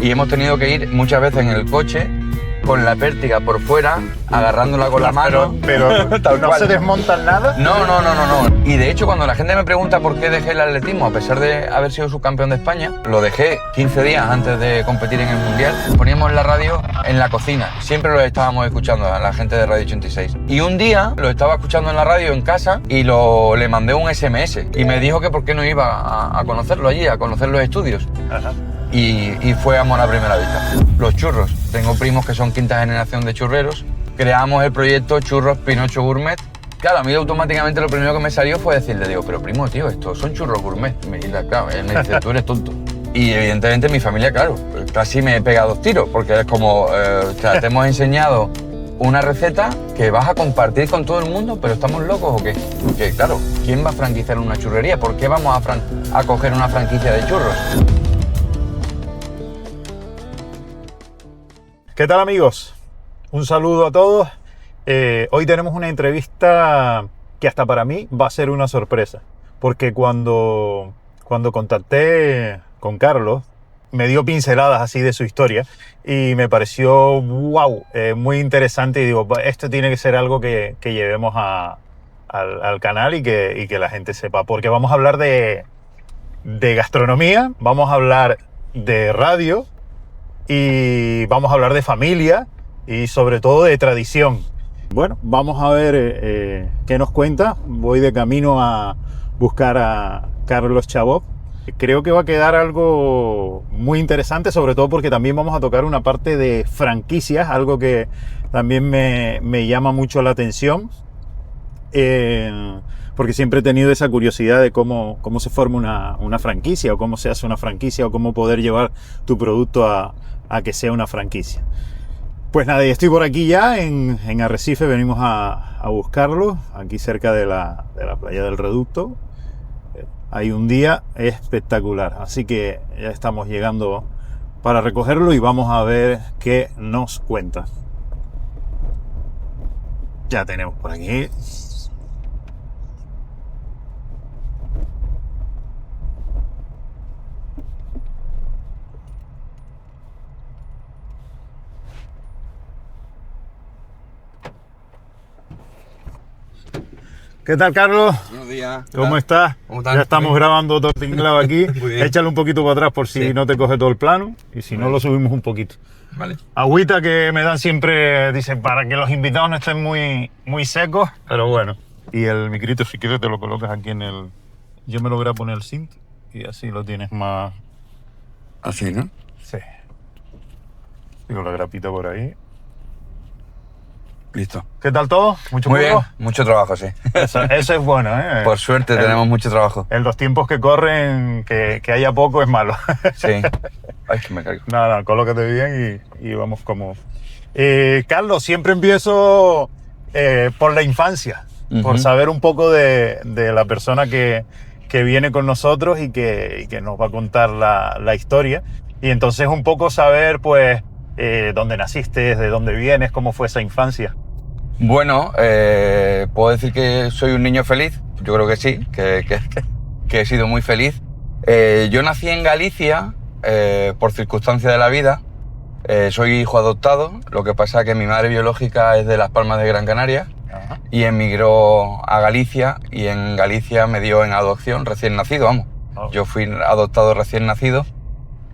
y hemos tenido que ir muchas veces en el coche con la pértiga por fuera, agarrándola con la mano. Pero ¿no se desmontan nada? No. Y de hecho, cuando la gente me pregunta por qué dejé el atletismo, a pesar de haber sido subcampeón de España, lo dejé 15 días antes de competir en el Mundial. Poníamos la radio en la cocina. Siempre lo estábamos escuchando a la gente de Radio 86. Y un día lo estaba escuchando en la radio en casa y le mandé un SMS. Y me dijo que por qué no iba a conocerlo allí, a conocer los estudios. Ajá. Y fue amor a primera vista. Los churros. Tengo primos que son quinta generación de churreros. Creamos el proyecto Churros Pinocho Gourmet. Claro, a mí automáticamente lo primero que me salió fue decirle, digo, pero primo, tío, estos son churros gourmet. Claro, él me dice, tú eres tonto. Y evidentemente mi familia, claro, casi me pega 2 tiros, porque es como, te hemos enseñado una receta que vas a compartir con todo el mundo, pero ¿estamos locos o qué? Porque claro, ¿quién va a franquiciar una churrería? ¿Por qué vamos a coger una franquicia de churros? ¿Qué tal, amigos? Un saludo a todos. Hoy tenemos una entrevista que hasta para mí va a ser una sorpresa, porque cuando contacté con Carlos, me dio pinceladas así de su historia y me pareció muy interesante y digo, esto tiene que ser algo que llevemos al canal y que la gente sepa, porque vamos a hablar de gastronomía, vamos a hablar de radio y vamos a hablar de familia y sobre todo de tradición. Bueno, vamos a ver qué nos cuenta. Voy de camino a buscar a Carlos Chabot. Creo que va a quedar algo muy interesante, sobre todo porque también vamos a tocar una parte de franquicias, algo que también me llama mucho la atención, porque siempre he tenido esa curiosidad de cómo se forma una franquicia, o cómo se hace una franquicia, o cómo poder llevar tu producto a que sea una franquicia. Pues nada, estoy por aquí ya en Arrecife, venimos a buscarlo, aquí cerca de la playa del Reducto. Hay un día espectacular, así que ya estamos llegando para recogerlo y vamos a ver qué nos cuenta. Ya tenemos por aquí. ¿Qué tal, Carlos? Buenos días. ¿Cómo estás? ¿Cómo estás? Ya estamos grabando todo tinglado aquí. Muy bien. Échale un poquito para atrás por si no te coge todo el plano y si no lo subimos un poquito. Vale. Agüita que me dan siempre, dicen, para que los invitados no estén muy secos, pero bueno. Y el micrito, si quieres, te lo colocas aquí en el... Yo me lo voy a poner el cinto y así lo tienes más... Así, ¿no? Sí. Y con la grapita por ahí. Listo. ¿Qué tal todo? ¿Mucho Muy bien, curro? mucho trabajo, sí. Eso es bueno, ¿eh? Por suerte tenemos mucho trabajo. En los tiempos que corren, que haya poco es malo. Sí. Ay, que me caigo. Nada, colócate bien y vamos como... Carlos, siempre empiezo por la infancia, por saber un poco de la persona que viene con nosotros y que nos va a contar la historia. Y entonces un poco saber, pues, dónde naciste, de dónde vienes, cómo fue esa infancia. Bueno, puedo decir que soy un niño feliz. Yo creo que sí, que he sido muy feliz. Yo nací en Galicia por circunstancias de la vida. Soy hijo adoptado, lo que pasa es que mi madre biológica es de Las Palmas de Gran Canaria. Ajá. Y emigró a Galicia y en Galicia me dio en adopción recién nacido, vamos. Oh. Yo fui adoptado recién nacido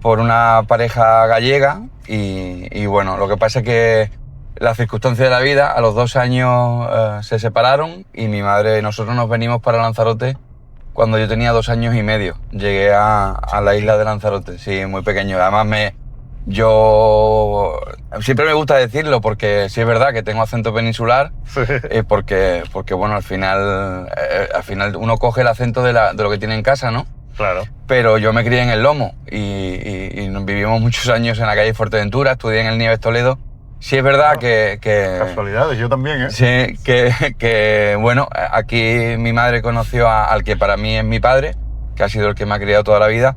por una pareja gallega y bueno, lo que pasa es que las circunstancias de la vida, a los 2 años se separaron y mi madre y nosotros nos venimos para Lanzarote cuando yo tenía 2 años y medio. Llegué a la isla de Lanzarote, sí, muy pequeño. Además yo siempre me gusta decirlo porque sí es verdad que tengo acento peninsular, porque bueno, al final uno coge el acento de lo que tiene en casa, ¿no? Claro. Pero yo me crié en el Lomo y vivimos muchos años en la calle Fuerteventura, estudié en el Nieves Toledo. Sí es verdad que casualidades, yo también, ¿eh? Sí, que bueno, aquí mi madre conoció al que para mí es mi padre, que ha sido el que me ha criado toda la vida,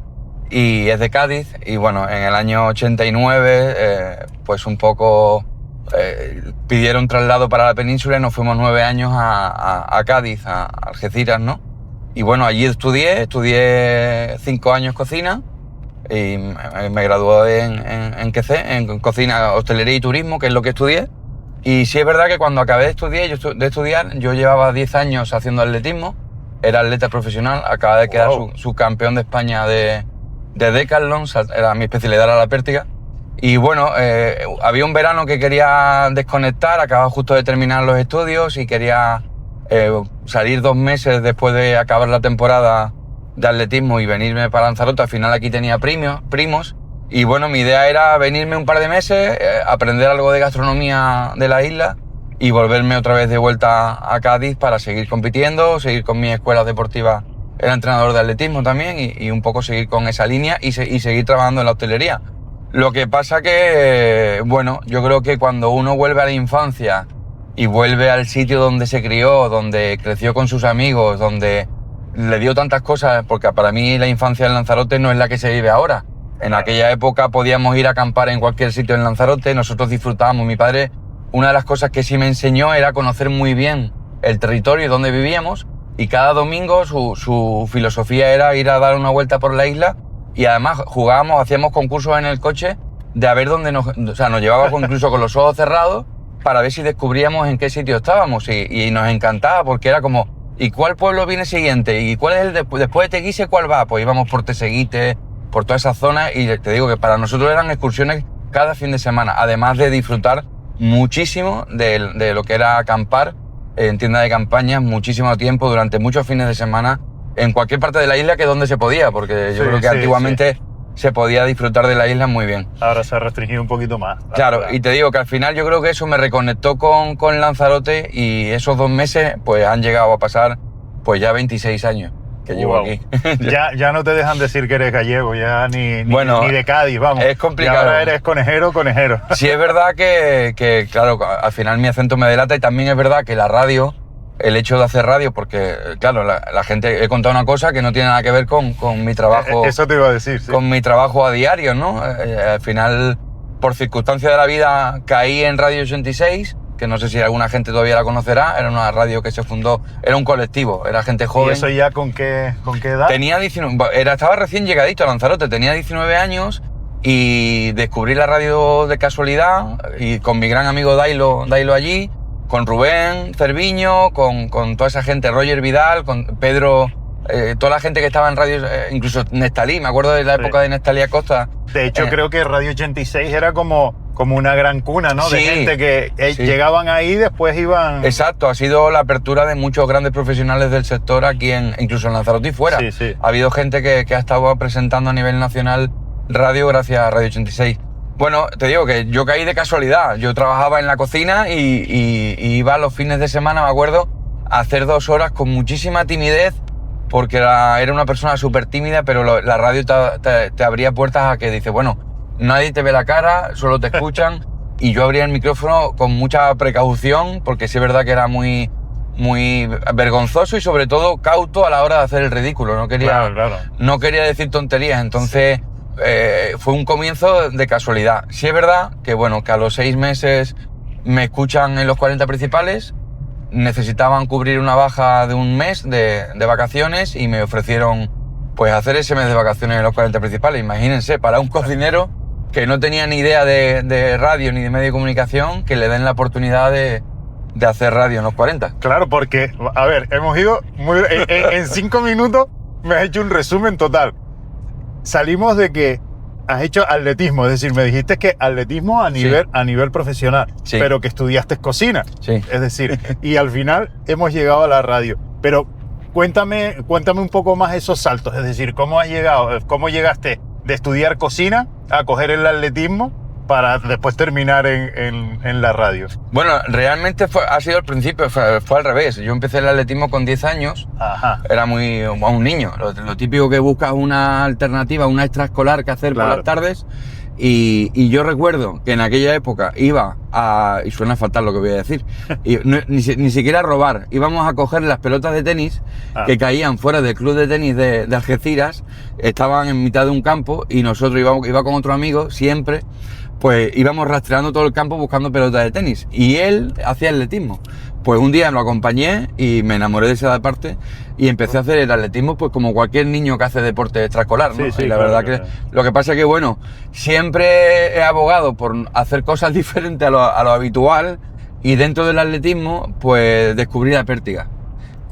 y es de Cádiz, y bueno, en el año 89, pues un poco pidieron traslado para la península y nos fuimos 9 años a Cádiz, a Algeciras, ¿no? Y bueno, allí estudié 5 años cocina, y me gradué en QC, en cocina, hostelería y turismo, que es lo que estudié. Y sí es verdad que cuando acabé de estudiar, yo llevaba 10 años haciendo atletismo, era atleta profesional, acababa de quedar subcampeón de España de Decathlon, era mi especialidad era la pértiga. Y bueno, había un verano que quería desconectar, acababa justo de terminar los estudios y quería salir 2 meses después de acabar la temporada de atletismo y venirme para Lanzarote. Al final aquí tenía primos y bueno, mi idea era venirme un par de meses, aprender algo de gastronomía de la isla y volverme otra vez de vuelta a Cádiz para seguir compitiendo, seguir con mi escuela deportiva. Era entrenador de atletismo también y un poco seguir con esa línea y seguir trabajando en la hostelería. Lo que pasa que, bueno, yo creo que cuando uno vuelve a la infancia y vuelve al sitio donde se crió, donde creció con sus amigos, donde le dio tantas cosas, porque para mí la infancia en Lanzarote no es la que se vive ahora. En aquella época podíamos ir a acampar en cualquier sitio en Lanzarote, nosotros disfrutábamos. Mi padre, una de las cosas que sí me enseñó era conocer muy bien el territorio donde vivíamos y cada domingo su filosofía era ir a dar una vuelta por la isla y además jugábamos, hacíamos concursos en el coche de a ver dónde nos llevaba incluso con los ojos cerrados para ver si descubríamos en qué sitio estábamos y nos encantaba porque era como, ¿y cuál pueblo viene siguiente? ¿Y cuál es el después de Teguise cuál va? Pues íbamos por Teseguite, por toda esa zona y te digo que para nosotros eran excursiones cada fin de semana, además de disfrutar muchísimo de lo que era acampar en tienda de campaña, muchísimo tiempo, durante muchos fines de semana, en cualquier parte de la isla que donde se podía, porque yo creo que antiguamente se podía disfrutar de la isla muy bien. Ahora se ha restringido un poquito más. Claro, y te digo que al final yo creo que eso me reconectó con Lanzarote y esos 2 meses pues han llegado a pasar pues ya 26 años que llevo aquí. ya no te dejan decir que eres gallego, ya ni de Cádiz, vamos. Es complicado. Y ahora eres conejero. Sí, es verdad que, claro, al final mi acento me delata y también es verdad que la radio, el hecho de hacer radio, porque, claro, la gente, he contado una cosa que no tiene nada que ver con mi trabajo. Eso te iba a decir, sí. Con mi trabajo a diario, ¿no? Al final, por circunstancias de la vida, caí en Radio 86, que no sé si alguna gente todavía la conocerá, era una radio que se fundó, era un colectivo, era gente joven. ¿Y eso ya con qué edad? Tenía 19, estaba recién llegadito a Lanzarote, tenía 19 años y descubrí la radio de casualidad y con mi gran amigo Dailo allí, con Rubén Cerviño, con toda esa gente, Roger Vidal, con Pedro, toda la gente que estaba en radio, incluso Nestalí, me acuerdo de la época de Nestalí Acosta. De hecho, creo que Radio 86 era como una gran cuna, ¿no? De gente que llegaban ahí y después iban... Exacto, ha sido la apertura de muchos grandes profesionales del sector aquí, incluso en Lanzarote y fuera. Sí. Ha habido gente que ha estado presentando a nivel nacional radio gracias a Radio 86. Bueno, te digo que yo caí de casualidad. Yo trabajaba en la cocina y iba los fines de semana, me acuerdo, a hacer 2 horas con muchísima timidez, porque era una persona súper tímida, pero la radio te abría puertas a que dice, bueno, nadie te ve la cara, solo te escuchan, y yo abría el micrófono con mucha precaución, porque sí es verdad que era muy vergonzoso y sobre todo cauto a la hora de hacer el ridículo. No quería decir tonterías, entonces... fue un comienzo de casualidad. Sí es verdad que, bueno, que a los 6 meses me escuchan en los 40 principales, necesitaban cubrir una baja de 1 mes de vacaciones y me ofrecieron pues hacer ese mes de vacaciones en los 40 principales. Imagínense, para un cocinero que no tenía ni idea de radio ni de medio de comunicación, que le den la oportunidad de hacer radio en los 40. Claro, porque, a ver, hemos ido en 5 minutos me has hecho un resumen total. Salimos de que has hecho atletismo, es decir, me dijiste que atletismo a nivel profesional, pero que estudiaste cocina. Sí. Es decir, y al final hemos llegado a la radio. Pero cuéntame un poco más esos saltos, es decir, ¿cómo llegaste de estudiar cocina a coger el atletismo para después terminar en la radio? Bueno, realmente ha sido al principio, fue al revés. Yo empecé el atletismo con 10 años. Ajá. Era un niño. Lo típico que buscas una alternativa, una extraescolar que hacer por las tardes. Y yo recuerdo que en aquella época iba a... Y suena fatal lo que voy a decir. Ni siquiera a robar. Íbamos a coger las pelotas de tenis que caían fuera del club de tenis de Algeciras. Estaban en mitad de un campo y nosotros iba con otro amigo siempre. Pues íbamos rastreando todo el campo buscando pelotas de tenis y él hacía atletismo. Pues un día lo acompañé y me enamoré de esa parte y empecé a hacer el atletismo pues como cualquier niño que hace deporte extraescolar, ¿no? Sí, y la claro, verdad claro. que lo que pasa es que, bueno, siempre he abogado por hacer cosas diferentes a lo habitual, y dentro del atletismo pues descubrí la pértiga.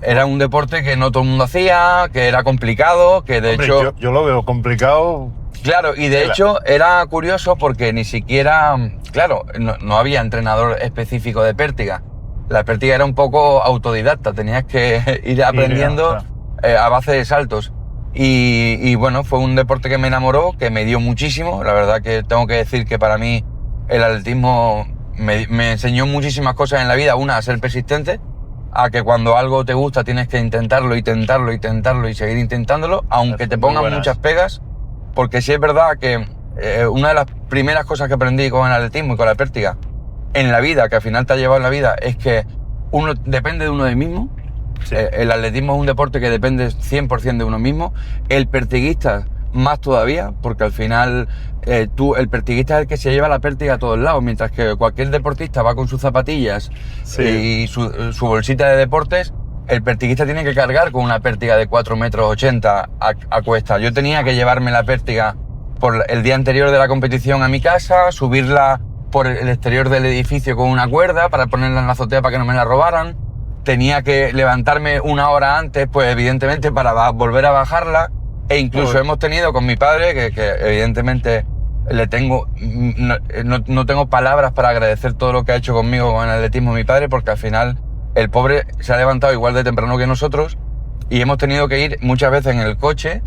Era un deporte que no todo el mundo hacía, que era complicado, que de Hombre, hecho... yo lo veo complicado. Claro, y de hecho era curioso porque ni siquiera, claro, no había entrenador específico de pértiga. La pértiga era un poco autodidacta, tenías que ir aprendiendo a base de saltos. Y bueno, fue un deporte que me enamoró, que me dio muchísimo. La verdad que tengo que decir que para mí el atletismo me enseñó muchísimas cosas en la vida. Una, a ser persistente, a que cuando algo te gusta tienes que intentarlo y seguir intentándolo, aunque te pongan muchas pegas. Porque sí es verdad que una de las primeras cosas que aprendí con el atletismo y con la pértiga en la vida, que al final te ha llevado en la vida, es que uno depende de uno de mismo. Sí. El atletismo es un deporte que depende 100% de uno mismo. El pertiguista más todavía, porque al final el pertiguista es el que se lleva la pértiga a todos lados, mientras que cualquier deportista va con sus zapatillas y su bolsita de deportes. El pertiguista tiene que cargar con una pértiga de 4,80 metros a cuesta. Yo tenía que llevarme la pértiga por el día anterior de la competición a mi casa, subirla por el exterior del edificio con una cuerda para ponerla en la azotea para que no me la robaran. Tenía que levantarme una hora antes, pues evidentemente para volver a bajarla. E incluso hemos tenido con mi padre, que evidentemente le tengo, no tengo palabras para agradecer todo lo que ha hecho conmigo con el atletismo mi padre, porque al final el pobre se ha levantado igual de temprano que nosotros y hemos tenido que ir muchas veces en el coche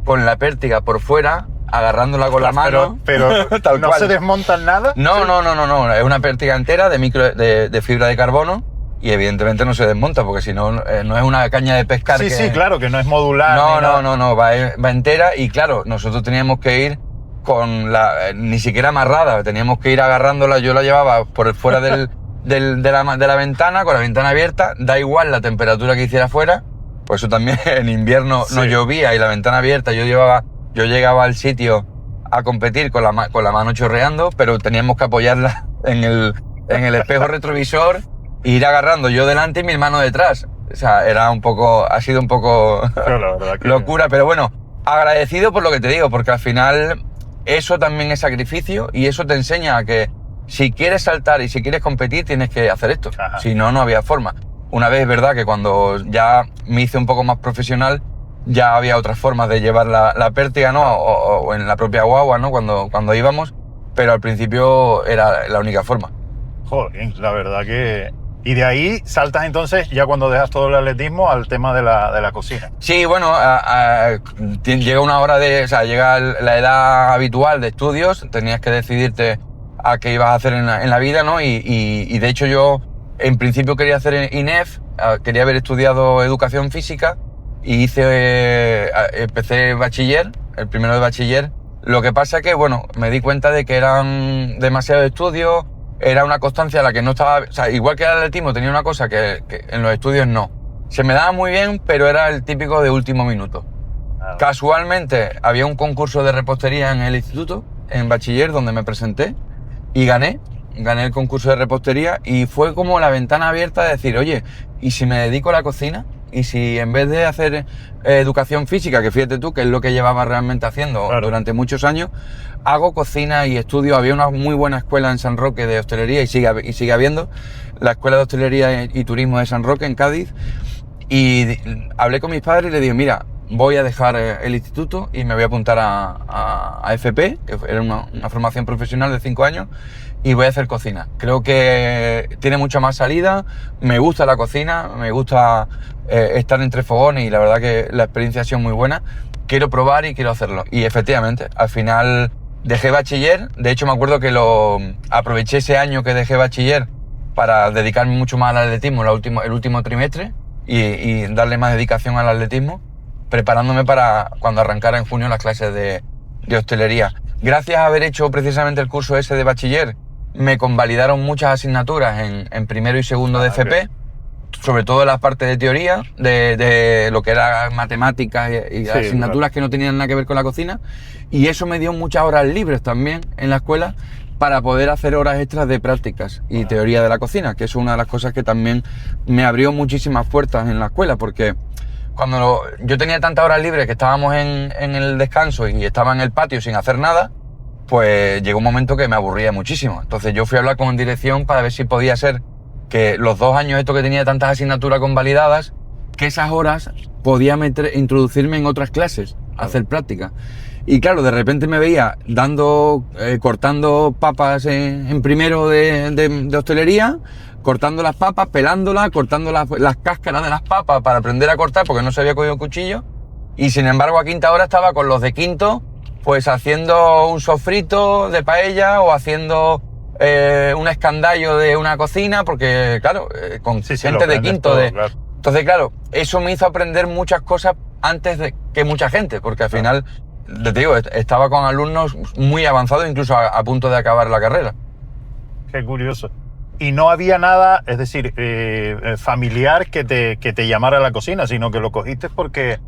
con la pértiga por fuera, agarrándola con la mano. Pero Tal ¿no cual. se desmontan nada? No, es una pértiga entera de fibra de carbono y evidentemente no se desmonta porque si no, no es una caña de pescar. Sí, claro, que no es modular. No, va entera y claro, nosotros teníamos que ir con ni siquiera amarrada, teníamos que ir agarrándola, yo la llevaba por fuera de la ventana, con la ventana abierta, da igual la temperatura que hiciera afuera, por eso también en invierno no llovía y la ventana abierta, yo llegaba al sitio a competir con la mano chorreando, pero teníamos que apoyarla en el espejo retrovisor e ir agarrando yo delante y mi hermano detrás. O sea, ha sido un poco Pero la verdad que... locura, pero bueno, agradecido por lo que te digo, porque al final eso también es sacrificio y eso te enseña a que si quieres saltar y si quieres competir tienes que hacer esto. Ajá. Si no, no había forma. Una vez es verdad que cuando ya me hice un poco más profesional ya había otras formas de llevar la pértiga, ¿no? O en la propia guagua, ¿no? Cuando íbamos, pero al principio era la única forma. Joder, la verdad que... Y de ahí saltas entonces, ya cuando dejas todo el atletismo, al tema de la cocina. Sí, bueno, llega una hora llega la edad habitual de estudios, tenías que decidirte a qué ibas a hacer en la vida, ¿no? Y de hecho yo en principio quería hacer INEF, quería haber estudiado educación física y empecé bachiller, el primero de bachiller. Lo que pasa que, bueno, me di cuenta de que eran demasiados estudios, era una constancia a la que no estaba... O sea, igual que el atletismo tenía una cosa que en los estudios no. Se me daba muy bien, pero era el típico de último minuto. Casualmente había un concurso de repostería en el instituto, en bachiller, donde me presenté y gané el concurso de repostería y fue como la ventana abierta de decir, oye, ¿y si me dedico a la cocina? ¿Y si en vez de hacer educación física, que fíjate tú, que es lo que llevaba realmente haciendo durante muchos años, hago cocina y estudio? Había una muy buena escuela en San Roque de hostelería y sigue habiendo, la Escuela de Hostelería y Turismo de San Roque en Cádiz, y hablé con mis padres y les dije, mira, voy a dejar el instituto y me voy a apuntar a FP, que era una formación profesional de 5 años, y voy a hacer cocina. Creo que tiene mucha más salida, me gusta la cocina, me gusta estar entre fogones y la verdad que la experiencia ha sido muy buena. Quiero probar y quiero hacerlo. Y efectivamente, al final dejé bachiller, de hecho me acuerdo que aproveché ese año que dejé bachiller para dedicarme mucho más al atletismo, el último trimestre, y darle más dedicación al atletismo, preparándome para cuando arrancara en junio las clases de hostelería. Gracias a haber hecho precisamente el curso ese de bachiller, me convalidaron muchas asignaturas en primero y segundo de FP, sobre todo la parte de teoría, de lo que era matemáticas y asignaturas que no tenían nada que ver con la cocina, y eso me dio muchas horas libres también en la escuela para poder hacer horas extras de prácticas y teoría de la cocina, que es una de las cosas que también me abrió muchísimas puertas en la escuela, porque yo tenía tantas horas libres que estábamos en el descanso y estaba en el patio sin hacer nada, pues llegó un momento que me aburría muchísimo. Entonces yo fui a hablar con dirección para ver si podía ser que los 2 años estos que tenía tantas asignaturas convalidadas, que esas horas podía introducirme en otras clases, hacer práctica. Y claro, de repente me veía cortando papas en primero de hostelería, cortando las papas, pelándolas, cortando las cáscaras de las papas para aprender a cortar porque no se había cogido un cuchillo. Y sin embargo a quinta hora estaba con los de quinto, pues haciendo un sofrito de paella o haciendo un escandallo de una cocina, porque claro, con gente de quinto. Todo, claro. Entonces claro, eso me hizo aprender muchas cosas antes de que mucha gente, porque al final, te digo, estaba con alumnos muy avanzados, incluso a punto de acabar la carrera. Qué curioso. Y no había nada, es decir, familiar que te llamara a la cocina, sino que lo cogiste porque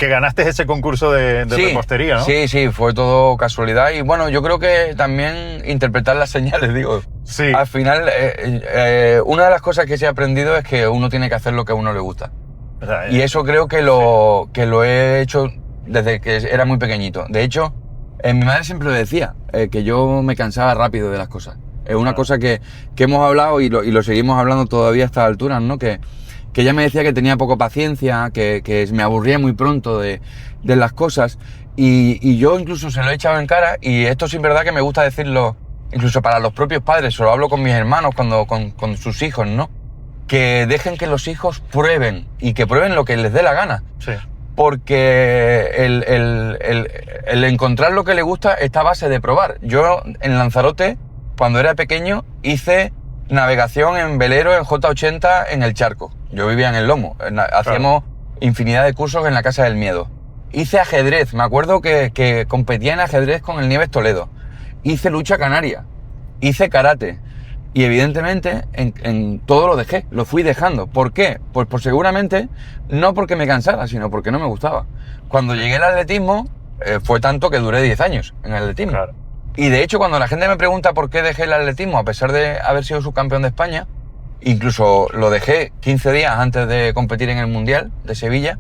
ganaste ese concurso de repostería, ¿no? Sí, fue todo casualidad. Y bueno, yo creo que también interpretar las señales, digo. Sí. Al final, una de las cosas que sí he aprendido es que uno tiene que hacer lo que a uno le gusta. O sea, y eso creo que lo he hecho desde que era muy pequeñito. De hecho, mi madre siempre lo decía, que yo me cansaba rápido de las cosas. Es una cosa que hemos hablado y lo seguimos hablando todavía a estas alturas, ¿no? Que ella me decía que tenía poco paciencia, que me aburría muy pronto de las cosas. Y yo incluso se lo he echado en cara, y esto sí es verdad que me gusta decirlo, incluso para los propios padres, se lo hablo con mis hermanos con sus hijos, ¿no? Que dejen que los hijos prueben, y que prueben lo que les dé la gana. Sí. Porque el encontrar lo que le gusta está a base de probar. Yo en Lanzarote, cuando era pequeño, hice navegación en velero en J80 en el Charco. Yo vivía en el Lomo. Hacíamos infinidad de cursos en la Casa del Miedo. Hice ajedrez. Me acuerdo que competía en ajedrez con el Nieves Toledo. Hice lucha canaria. Hice karate. Y evidentemente en todo lo dejé. Lo fui dejando. ¿Por qué? Pues seguramente no porque me cansara, sino porque no me gustaba. Cuando llegué al atletismo, fue tanto que duré 10 años en el atletismo. Claro. Y de hecho, cuando la gente me pregunta por qué dejé el atletismo, a pesar de haber sido subcampeón de España, incluso lo dejé 15 días antes de competir en el Mundial de Sevilla,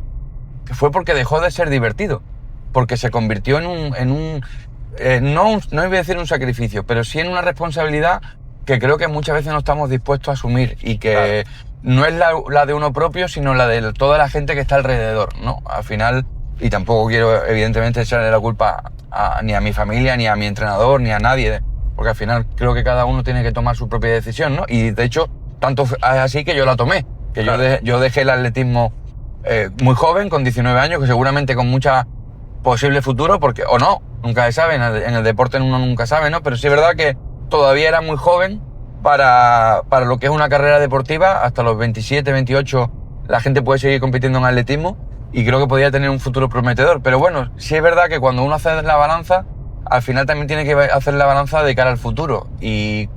que fue porque dejó de ser divertido, porque se convirtió no iba a decir un sacrificio, pero sí en una responsabilidad que creo que muchas veces no estamos dispuestos a asumir, y que no es la de uno propio, sino la de toda la gente que está alrededor, ¿no? Al final, y tampoco quiero evidentemente echarle la culpa ni a mi familia, ni a mi entrenador, ni a nadie, porque al final creo que cada uno tiene que tomar su propia decisión, ¿no? Y de hecho, tanto es así que yo la tomé, que claro. yo dejé el atletismo muy joven, con 19 años, que seguramente con mucha posible futuro, porque, o no, nunca se sabe, en el deporte uno nunca sabe, ¿no? Pero sí es verdad que todavía era muy joven para lo que es una carrera deportiva. Hasta los 27, 28 la gente puede seguir compitiendo en atletismo, y creo que podía tener un futuro prometedor. Pero bueno, sí es verdad que cuando uno hace la balanza, al final también tiene que hacer la balanza de cara al futuro, y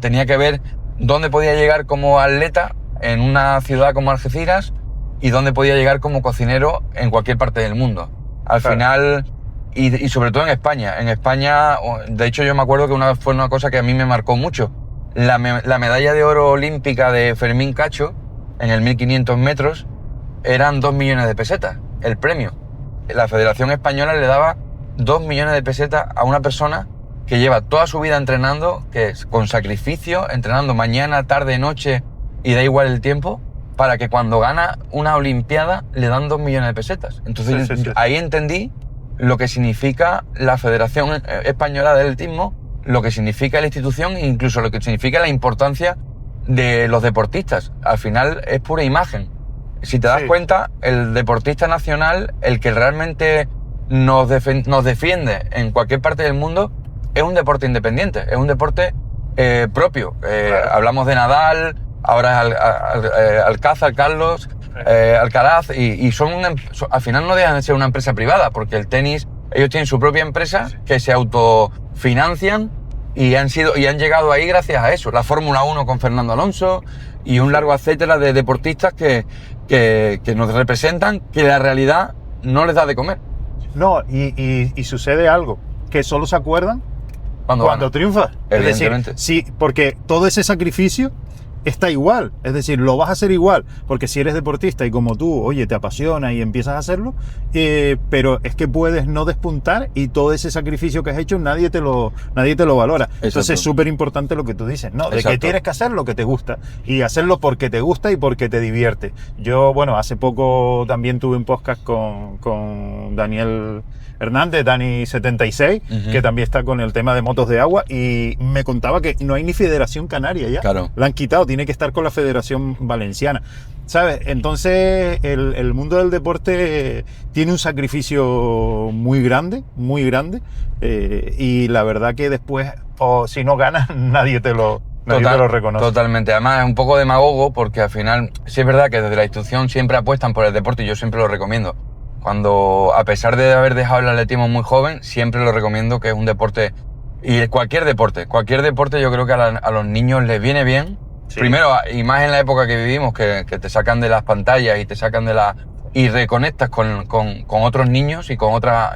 tenía que ver dónde podía llegar como atleta en una ciudad como Algeciras y dónde podía llegar como cocinero en cualquier parte del mundo. Al final, y sobre todo en España. En España, de hecho yo me acuerdo que fue una cosa que a mí me marcó mucho. La medalla de oro olímpica de Fermín Cacho en el 1500 metros eran 2 millones de pesetas, el premio. La Federación Española le daba 2 millones de pesetas a una persona que lleva toda su vida entrenando, que es con sacrificio, entrenando mañana, tarde, noche, y da igual el tiempo, para que cuando gana una olimpiada le dan 2 millones de pesetas. Entonces sí. Ahí entendí lo que significa la Federación Española de Atletismo, lo que significa la institución, e incluso lo que significa la importancia de los deportistas. Al final es pura imagen. Si te das cuenta, el deportista nacional, el que realmente nos defiende en cualquier parte del mundo, es un deporte independiente, es un deporte propio. Claro. Hablamos de Nadal, ahora Alcázar, Carlos, Alcaraz, y al final no dejan de ser una empresa privada, porque el tenis, ellos tienen su propia empresa que se autofinancian, y han llegado ahí gracias a eso. La Fórmula 1 con Fernando Alonso, y un largo etcétera de deportistas que nos representan, que la realidad no les da de comer. No, y sucede algo, que solo se acuerdan cuando triunfa. Evidentemente. Es decir, sí, porque todo ese sacrificio está igual, es decir, lo vas a hacer igual, porque si eres deportista y como tú, oye, te apasiona y empiezas a hacerlo, pero es que puedes no despuntar y todo ese sacrificio que has hecho nadie te lo valora. Exacto. Entonces es súper importante lo que tú dices, ¿no? De que Exacto. tienes que hacer lo que te gusta y hacerlo porque te gusta y porque te divierte. Yo, bueno, hace poco también tuve un podcast con Daniel Hernández, Dani76, que también está con el tema de motos de agua, y me contaba que no hay ni Federación Canaria ya. Claro. La han quitado, tiene que estar con la Federación Valenciana. ¿Sabes? Entonces, el mundo del deporte tiene un sacrificio muy grande, y la verdad que después, o si no ganas, nadie te lo reconoce. Totalmente. Además, es un poco demagogo porque al final, sí es verdad que desde la institución siempre apuestan por el deporte y yo siempre lo recomiendo. Cuando, a pesar de haber dejado el atletismo muy joven, siempre lo recomiendo, que es un deporte, y cualquier deporte yo creo que a los niños les viene bien. Sí. Primero, y más en la época que vivimos, que te sacan de las pantallas y te sacan y reconectas con otros niños y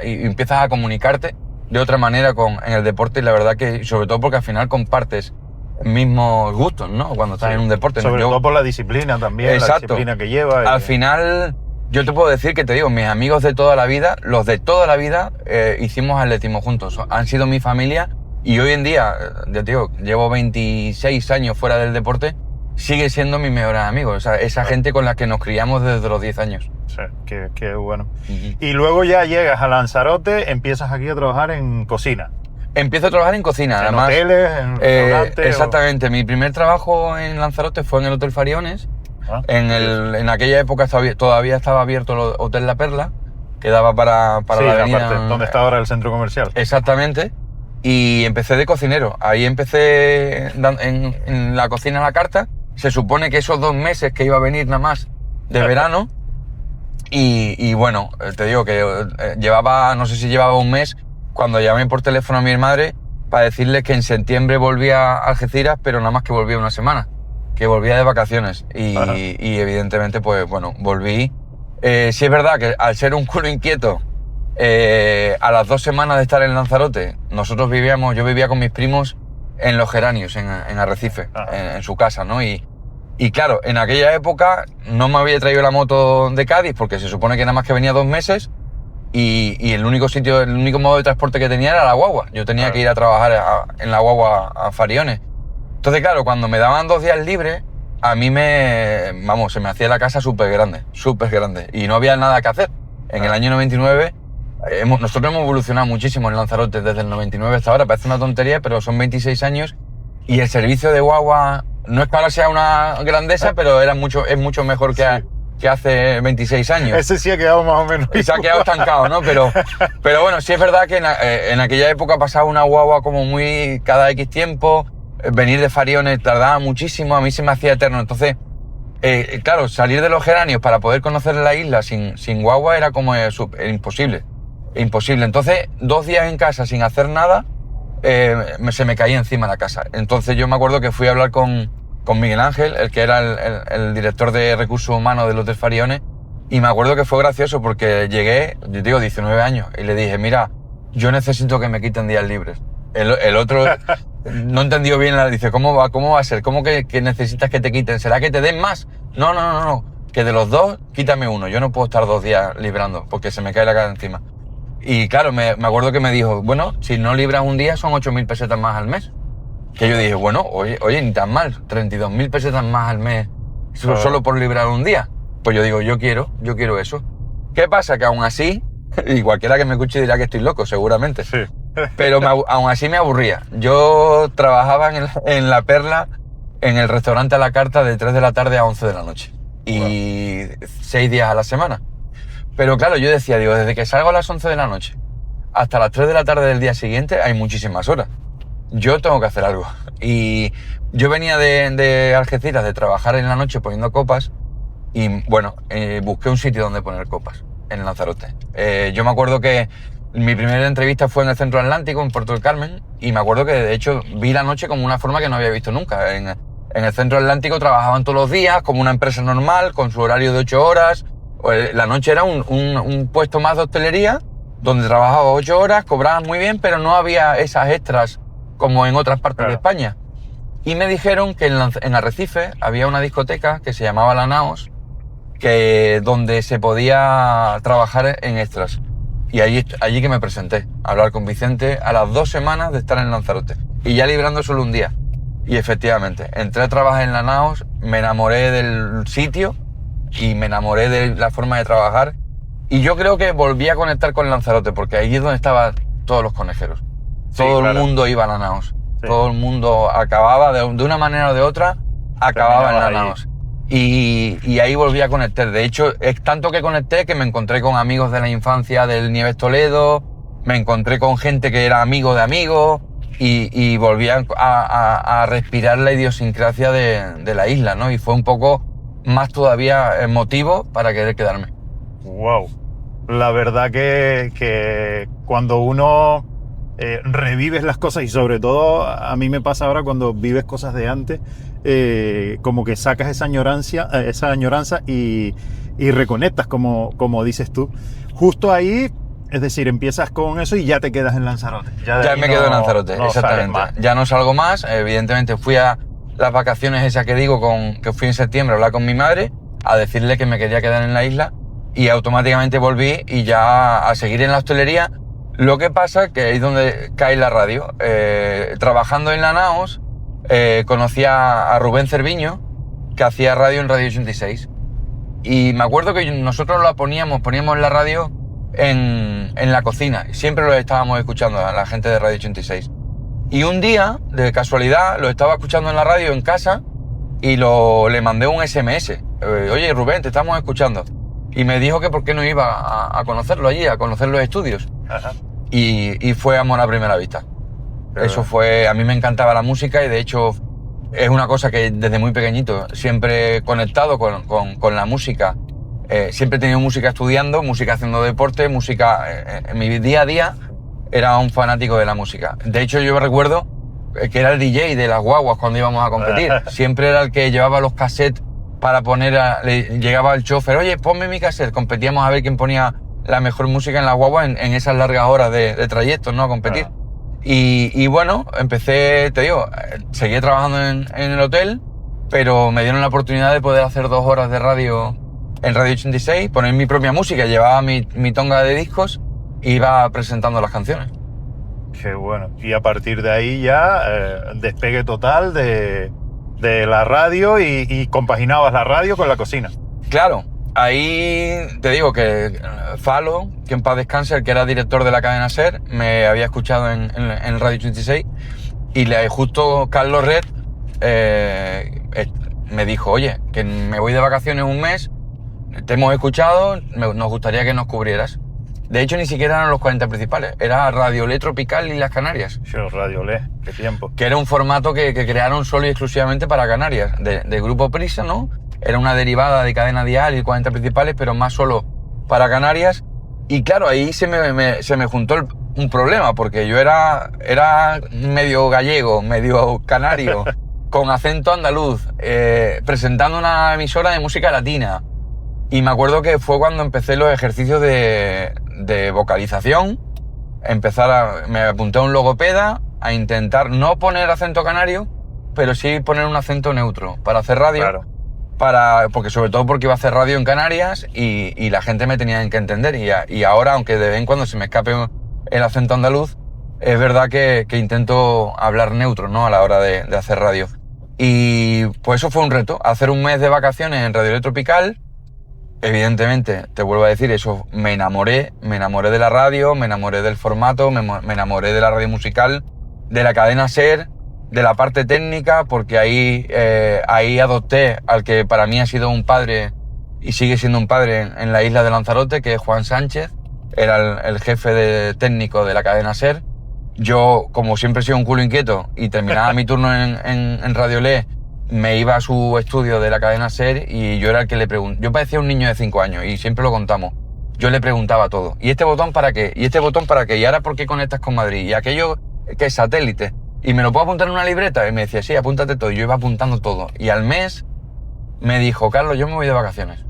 y empiezas a comunicarte de otra manera en el deporte, y la verdad que, sobre todo porque al final compartes mismos gustos, ¿no? Cuando estás en un deporte. Sobre todo por la disciplina también, exacto, la disciplina que lleva. Al final, yo te puedo decir que te digo, mis amigos de toda la vida, los de toda la vida, hicimos atletismo juntos. Han sido mi familia y hoy en día, ya te digo, llevo 26 años fuera del deporte, sigue siendo mi mejor amigo. O sea, esa gente con la que nos criamos desde los 10 años. Sí, qué bueno. Y luego ya llegas a Lanzarote, empiezas aquí a trabajar en cocina. Empiezo a trabajar en cocina, ¿En además. hoteles, en restaurantes? Exactamente. Mi primer trabajo en Lanzarote fue en el Hotel Fariones. En aquella época todavía estaba abierto el Hotel La Perla, que daba para sí, la avenida. Aparte, donde está ahora el centro comercial. Exactamente. Y empecé de cocinero. Ahí empecé en la cocina a la carta. Se supone que esos 2 meses que iba a venir nada más de verano. Y bueno, te digo que no sé si llevaba un mes, cuando llamé por teléfono a mi madre para decirle que en septiembre volvía a Algeciras, pero nada más que volvía una semana, que volvía de vacaciones. Y evidentemente, pues bueno, volví. Sí es verdad que al ser un culo inquieto, a las 2 semanas de estar en Lanzarote, yo vivía con mis primos en Los Geranios, en Arrecife, en su casa, ¿no? Y claro, en aquella época no me había traído la moto de Cádiz, porque se supone que nada más que venía 2 meses, y el único modo de transporte que tenía era la guagua. Yo tenía que ir a trabajar en la guagua a Fariones. Entonces, claro, cuando me daban 2 días libres, a mí se me hacía la casa súper grande, y no había nada que hacer. En el año 99, nosotros hemos evolucionado muchísimo en Lanzarote desde el 99 hasta ahora. Parece una tontería, pero son 26 años, y el servicio de guagua, no es que ahora sea una grandeza, pero es mucho mejor que hace 26 años. Ese sí ha quedado más o menos. Y se ha quedado estancado, ¿no? Pero bueno, sí es verdad que en aquella época pasaba una guagua como muy cada X tiempo. Venir de Fariones tardaba muchísimo, a mí se me hacía eterno. Entonces, claro, salir de Los Geranios para poder conocer la isla sin guagua era como imposible. Entonces, 2 días en casa sin hacer nada, se me caía encima la casa. Entonces yo me acuerdo que fui a hablar con Miguel Ángel, el que era el director de recursos humanos del Hotel Fariones, y me acuerdo que fue gracioso porque llegué, yo digo 19 años, y le dije, mira, yo necesito que me quiten días libres. El otro no entendió bien, dice, ¿cómo va a ser? ¿Cómo que necesitas que te quiten? ¿Será que te den más? No, que de los 2, quítame uno. Yo no puedo estar 2 días librando porque se me cae la cara encima. Y claro, me acuerdo que me dijo, bueno, si no libras un día son 8.000 pesetas más al mes. Que yo dije, bueno, oye, ni tan mal, 32.000 pesetas más al mes solo por librar un día. Pues yo digo, yo quiero eso. ¿Qué pasa? Que aún así, y cualquiera que me escuche dirá que estoy loco, seguramente. Sí. Pero aún así me aburría. Yo trabajaba en La Perla, en el restaurante a la carta, de 3 de la tarde a 11 de la noche. Y 6 días a la semana. Pero claro, yo decía, desde que salgo a las 11 de la noche hasta las 3 de la tarde del día siguiente hay muchísimas horas. Yo tengo que hacer algo. Y yo venía de Algeciras, de trabajar en la noche poniendo copas, y bueno, busqué un sitio donde poner copas, en Lanzarote. Yo me acuerdo que mi primera entrevista fue en el Centro Atlántico, en Puerto del Carmen, y me acuerdo que de hecho vi la noche como una forma que no había visto nunca. En el Centro Atlántico trabajaban todos los días, como una empresa normal, con su horario de 8 horas. La noche era un puesto más de hostelería, donde trabajaba 8 horas, cobraban muy bien, pero no había esas extras como en otras partes de España. Y me dijeron que en Arrecife había una discoteca que se llamaba La Naos, donde se podía trabajar en extras. Y allí que me presenté a hablar con Vicente a las 2 semanas de estar en Lanzarote. Y ya librando solo un día. Y efectivamente, entré a trabajar en La Naos, me enamoré del sitio y me enamoré de la forma de trabajar. Y yo creo que volví a conectar con Lanzarote, porque ahí es donde estaban todos los conejeros. Sí, Todo claro. el mundo iba a La Naos. Sí. Todo el mundo acababa, de una manera o de otra, acababa en La Terminabas ahí. Naos. Y ahí volví a conectar. De hecho, es tanto que conecté que me encontré con amigos de la infancia del Nieves Toledo, me encontré con gente que era amigo de amigos y volví a respirar la idiosincrasia de la isla, ¿no? Y fue un poco más todavía motivo para querer quedarme. Wow. La verdad que cuando uno revives las cosas, y sobre todo a mí me pasa ahora cuando vives cosas de antes, como que sacas esa añoranza y reconectas, como dices tú. Justo ahí, es decir, empiezas con eso y ya te quedas en Lanzarote. De Ya ahí me quedo en Lanzarote, no sales exactamente. más. Ya no salgo más. Evidentemente fui a las vacaciones esas que digo, que fui en septiembre a hablar con mi madre, a decirle que me quería quedar en la isla, y automáticamente volví y ya a seguir en la hostelería. Lo que pasa que ahí es donde cae la radio. Trabajando en La Naos, conocí a Rubén Cerviño, que hacía radio en Radio 86. Y me acuerdo que nosotros la poníamos la radio en la cocina. Siempre lo estábamos escuchando a la gente de Radio 86. Y un día, de casualidad, lo estaba escuchando en la radio en casa y le mandé un SMS. Oye, Rubén, te estamos escuchando. Y me dijo que por qué no iba a conocerlo allí, a conocer los estudios. Ajá. Y fue amor a primera vista. Pero Eso fue... A mí me encantaba la música y de hecho es una cosa que desde muy pequeñito siempre he conectado con la música. Siempre he tenido música estudiando, música haciendo deporte, música... en mi día a día era un fanático de la música. De hecho yo recuerdo que era el DJ de las guaguas cuando íbamos a competir. Siempre era el que llevaba los cassettes para poner... llegaba el chofer, oye, ponme mi cassette. Competíamos a ver quién ponía la mejor música en las guaguas en esas largas horas de trayectos, ¿no? A competir. Y bueno, empecé, te digo, seguí trabajando en el hotel, pero me dieron la oportunidad de poder hacer 2 horas de radio en Radio 86, poner mi propia música, llevaba mi tonga de discos e iba presentando las canciones. qué bueno. Y a partir de ahí ya despegue total de la radio y compaginabas la radio con la cocina. Claro, ahí te digo que Falo, que en paz descanse, el que era director de la cadena SER, me había escuchado en Radio 86 y justo Carlos Red me dijo, oye, que me voy de vacaciones un mes, te hemos escuchado, nos gustaría que nos cubrieras. De hecho, ni siquiera eran los 40 principales, era Radio Le Tropical y las Canarias. Yo, Radio Le, qué tiempo. Que era un formato que crearon solo y exclusivamente para Canarias, de Grupo Prisa, ¿no? Era una derivada de Cadena Dial y 40 principales, pero más solo para Canarias. Y claro, ahí se me juntó un problema, porque yo era medio gallego, medio canario, con acento andaluz, presentando una emisora de música latina. Y me acuerdo que fue cuando empecé los ejercicios de vocalización. Me apunté a un logopeda a intentar no poner acento canario, pero sí poner un acento neutro para hacer radio. Claro. Porque sobre todo porque iba a hacer radio en Canarias y la gente me tenía que entender. Y ahora, aunque de vez en cuando se me escape el acento andaluz, es verdad que intento hablar neutro, ¿no? A la hora de hacer radio. Y pues eso fue un reto, hacer un mes de vacaciones en Radio Le Tropical. Evidentemente, te vuelvo a decir, eso me enamoré de la radio, me enamoré del formato, me enamoré de la radio musical, de la cadena SER, de la parte técnica, porque ahí adopté al que para mí ha sido un padre y sigue siendo un padre en la isla de Lanzarote, que es Juan Sánchez, era el jefe técnico de la cadena SER. Yo, como siempre he sido un culo inquieto y terminaba mi turno en Radio Le, me iba a su estudio de la cadena SER y yo era el que le preguntaba. Yo parecía un niño de 5 años y siempre lo contamos. Yo le preguntaba todo. ¿Y este botón para qué? ¿Y este botón para qué? ¿Y ahora por qué conectas con Madrid? ¿Y aquello que es satélite? ¿Y me lo puedo apuntar en una libreta? Y me decía, sí, apúntate todo. Y yo iba apuntando todo. Y al mes me dijo, Carlos, yo me voy de vacaciones.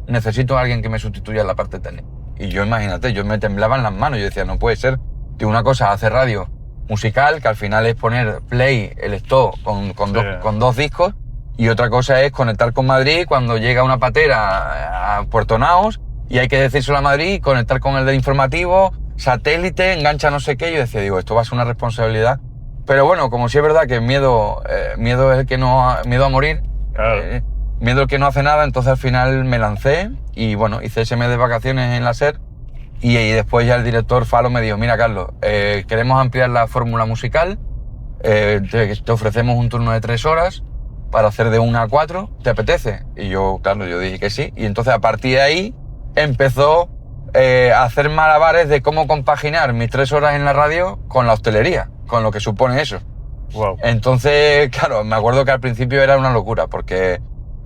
Necesito a alguien que me sustituya en la parte técnica. Y yo, imagínate, yo me temblaban las manos. Yo decía, no puede ser. Tío, una cosa, hacer radio musical, que al final es poner play, el stop, con Sí. con dos discos, y otra cosa es conectar con Madrid cuando llega una patera a Puerto Naos y hay que decírselo a Madrid, conectar con el del informativo, satélite, engancha no sé qué. Yo decía, digo, esto va a ser una responsabilidad. Pero bueno, como sí es verdad que miedo es el que miedo a morir, Claro. miedo el que no hace nada, entonces al final me lancé y bueno, hice ese mes de vacaciones en la SER y después ya el director Falo me dijo, mira Carlos, queremos ampliar la fórmula musical, te ofrecemos un turno de 3 horas para hacer de 1 a 4, ¿te apetece? Y yo, claro, yo dije que sí. Y entonces a partir de ahí empezó a hacer malabares de cómo compaginar mis 3 horas en la radio con la hostelería, con lo que supone eso. Wow. Entonces, claro, me acuerdo que al principio era una locura, porque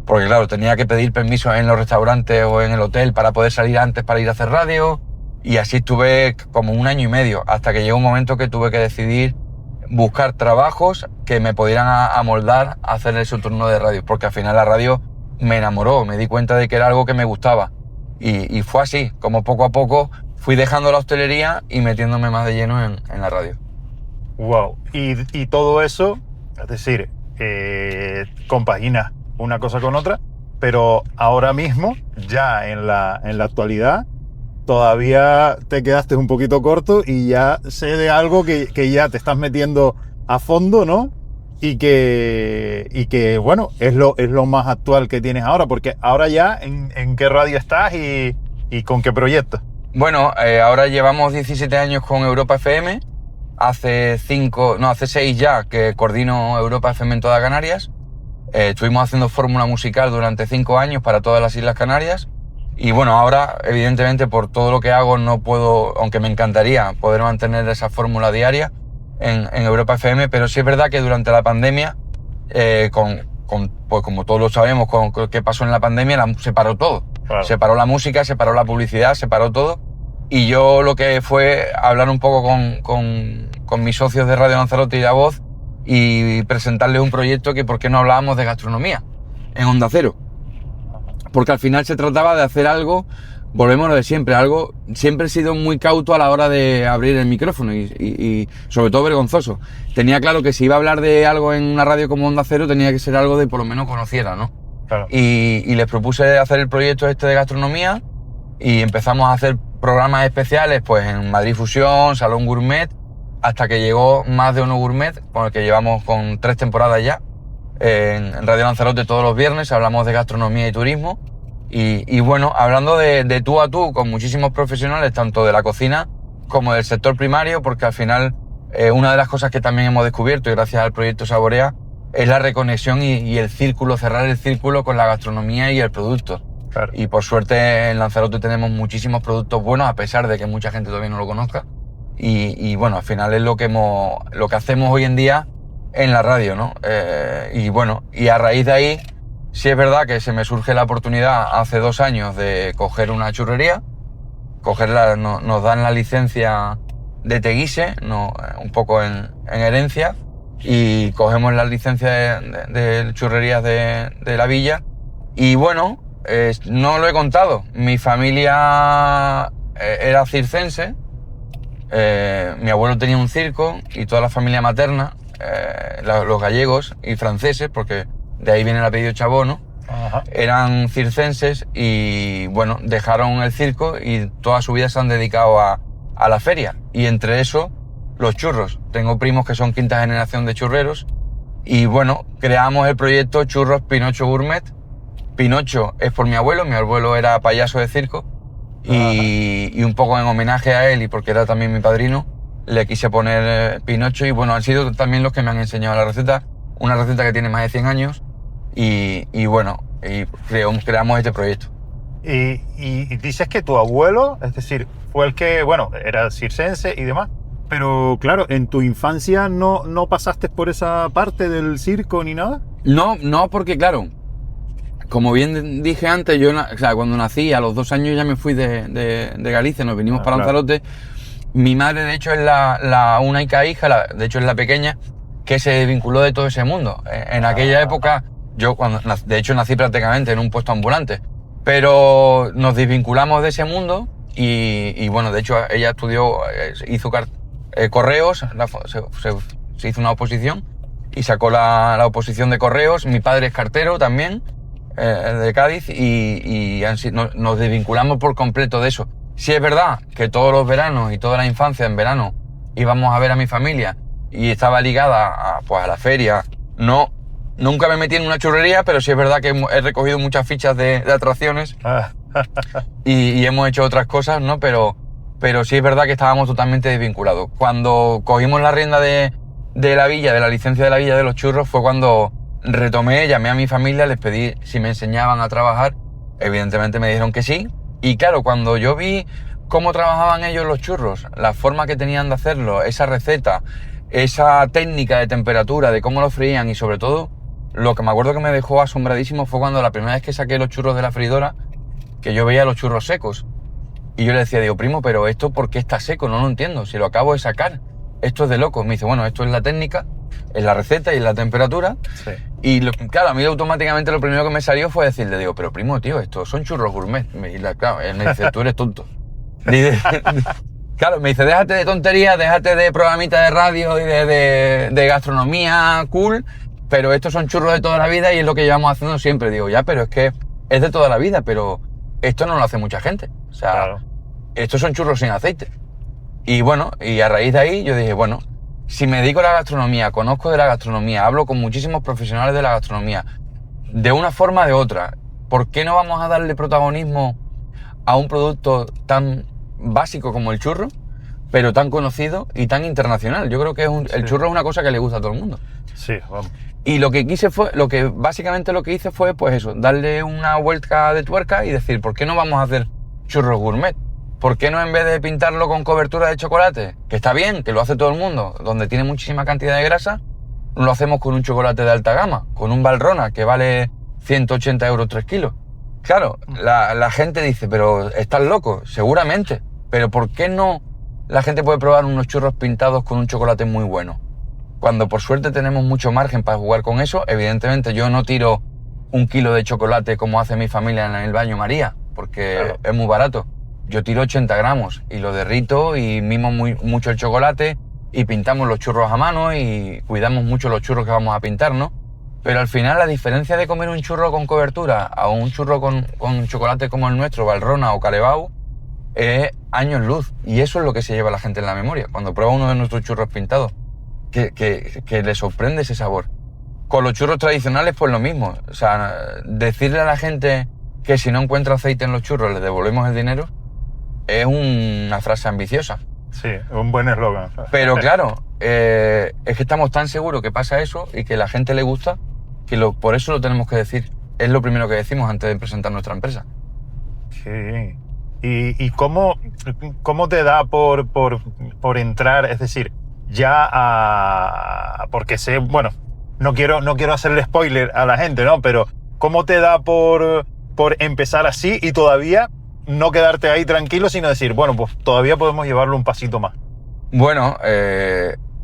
claro, tenía que pedir permiso en los restaurantes o en el hotel para poder salir antes para ir a hacer radio. Y así estuve como 1 año y medio, hasta que llegó un momento que tuve que decidir buscar trabajos que me pudieran amoldar a hacer ese turno de radio, porque al final la radio me enamoró, me di cuenta de que era algo que me gustaba. Y fue así, como poco a poco fui dejando la hostelería y metiéndome más de lleno en la radio. Wow. Y todo eso, es decir, compaginas una cosa con otra, pero ahora mismo, ya en la actualidad, todavía te quedaste un poquito corto y ya sé de algo que ya te estás metiendo a fondo, ¿no? Y que bueno, es lo más actual que tienes ahora, porque ahora ya, ¿en qué radio estás y con qué proyecto? Bueno, ahora llevamos 17 años con Europa FM, hace 6 ya que coordino Europa FM en toda Canarias. Estuvimos haciendo fórmula musical durante 5 años para todas las Islas Canarias. Y bueno, ahora, evidentemente, por todo lo que hago, no puedo, aunque me encantaría poder mantener esa fórmula diaria en Europa FM, pero sí es verdad que durante la pandemia, pues como todos lo sabemos, con qué pasó en la pandemia, se paró todo. Claro. Se paró la música, se paró la publicidad, se paró todo. Y yo lo que fue hablar un poco con mis socios de Radio Lanzarote y La Voz y presentarles un proyecto que por qué no hablábamos de gastronomía en Onda Cero. Porque al final se trataba de hacer algo, volvemos a lo de siempre, siempre he sido muy cauto a la hora de abrir el micrófono y sobre todo vergonzoso. Tenía claro que si iba a hablar de algo en una radio como Onda Cero tenía que ser algo de por lo menos conociera, ¿no? Claro. Y les propuse hacer el proyecto este de gastronomía y empezamos a hacer programas especiales pues en Madrid Fusión, Salón Gourmet, hasta que llegó Más de Uno Gourmet, con el que llevamos con 3 temporadas ya. En Radio Lanzarote todos los viernes hablamos de gastronomía y turismo y bueno, hablando de tú a tú con muchísimos profesionales, tanto de la cocina como del sector primario, porque al final una de las cosas que también hemos descubierto y gracias al proyecto Saborea es la reconexión y el círculo, cerrar el círculo con la gastronomía y el producto. Claro. Y por suerte en Lanzarote tenemos muchísimos productos buenos, a pesar de que mucha gente todavía no lo conozca. Y bueno, al final es lo que hacemos hoy en día en la radio, ¿no? Y bueno, y a raíz de ahí, sí es verdad que se me surge la oportunidad hace 2 años de coger una churrería, nos dan la licencia de Teguise, un poco en herencia, y cogemos la licencia de churrerías de la villa. Y bueno, no lo he contado, mi familia era circense, mi abuelo tenía un circo y toda la familia materna, los gallegos y franceses, porque de ahí viene el apellido Chabó, ¿no? Ajá. Eran circenses y bueno, dejaron el circo y toda su vida se han dedicado a la feria y entre eso los churros. Tengo primos que son 5ª generación de churreros y bueno, creamos el proyecto Churros Pinocho Gourmet. Pinocho es por mi abuelo era payaso de circo y un poco en homenaje a él y porque era también mi padrino, le quise poner Pinocho y bueno, han sido también los que me han enseñado la receta, una receta que tiene más de 100 años y bueno, creamos este proyecto. Y dices que tu abuelo, es decir, fue el que, bueno, era circense y demás, pero claro, en tu infancia no pasaste por esa parte del circo ni nada. No, porque claro, como bien dije antes, yo cuando nací, a los 2 años ya me fui de Galicia, nos venimos para Lanzarote. Mi madre, de hecho, es la única hija, de hecho es la pequeña, que se desvinculó de todo ese mundo. En aquella época, yo de hecho nací prácticamente en un puesto ambulante, pero nos desvinculamos de ese mundo y bueno, de hecho ella Correos, se hizo una oposición y sacó la oposición de Correos. Mi padre es cartero también, de Cádiz, y nos desvinculamos por completo de eso. Sí es verdad que todos los veranos y toda la infancia en verano íbamos a ver a mi familia y estaba ligada a la feria. Nunca me metí en una churrería, pero sí es verdad que he recogido muchas fichas de atracciones y hemos hecho otras cosas, ¿no? Pero sí es verdad que estábamos totalmente desvinculados. Cuando cogimos la rienda de la villa, de la licencia de la Villa de los Churros, fue cuando retomé, llamé a mi familia, les pedí si me enseñaban a trabajar. Evidentemente me dijeron que sí. Y claro, cuando yo vi cómo trabajaban ellos los churros, la forma que tenían de hacerlo, esa receta, esa técnica de temperatura, de cómo lo freían, y sobre todo, lo que me acuerdo que me dejó asombradísimo fue cuando la primera vez que saqué los churros de la freidora, que yo veía los churros secos. Y yo le decía, digo, primo, pero ¿esto por qué está seco? No lo entiendo, si lo acabo de sacar. Esto es de loco. Me dice, bueno, esto es la técnica, es la receta y es la temperatura. Sí. Y claro, a mí automáticamente lo primero que me salió fue decirle, digo, pero primo, tío, estos son churros gourmet. Claro, él me dice, tú eres tonto. Claro, me dice, déjate de tonterías, déjate de programitas de radio y de gastronomía cool, pero estos son churros de toda la vida y es lo que llevamos haciendo siempre. Digo, ya, pero es que es de toda la vida, pero esto no lo hace mucha gente. O sea, claro, estos son churros sin aceite. Y bueno, y a raíz de ahí yo dije, bueno, si me dedico a la gastronomía, conozco de la gastronomía, hablo con muchísimos profesionales de la gastronomía, de una forma o de otra, ¿por qué no vamos a darle protagonismo a un producto tan básico como el churro, pero tan conocido y tan internacional? Yo creo que el churro es una cosa que le gusta a todo el mundo. Sí, vamos. Y básicamente lo que hice fue, pues eso, darle una vuelta de tuerca y decir, ¿por qué no vamos a hacer churros gourmet? ¿Por qué no, en vez de pintarlo con cobertura de chocolate, que está bien, que lo hace todo el mundo, donde tiene muchísima cantidad de grasa, lo hacemos con un chocolate de alta gama, con un Valrhona que vale 180 euros 3 kilos? Claro, la gente dice, pero estás loco, seguramente, pero ¿por qué no la gente puede probar unos churros pintados con un chocolate muy bueno? Cuando por suerte tenemos mucho margen para jugar con eso. Evidentemente yo no tiro 1 kilo de chocolate como hace mi familia en el baño María, porque claro, es muy barato. Yo tiro 80 gramos y lo derrito y mimo mucho el chocolate y pintamos los churros a mano y cuidamos mucho los churros que vamos a pintar, ¿no? Pero al final la diferencia de comer un churro con cobertura a un churro con chocolate como el nuestro, Valrhona o Calebau, es años luz. Y eso es lo que se lleva la gente en la memoria cuando prueba uno de nuestros churros pintados, que le sorprende ese sabor. Con los churros tradicionales pues lo mismo. O sea, decirle a la gente que si no encuentra aceite en los churros le devolvemos el dinero es una frase ambiciosa. Sí, un buen eslogan. Pero claro, es que estamos tan seguros que pasa eso y que a la gente le gusta, que por eso lo tenemos que decir. Es lo primero que decimos antes de presentar nuestra empresa. Sí. ¿Y cómo te da por entrar? Es decir, porque sé, bueno, no quiero hacerle spoiler a la gente, ¿no? Pero ¿cómo te da por empezar así y todavía no quedarte ahí tranquilo, sino decir, bueno, pues todavía podemos llevarlo un pasito más? Bueno,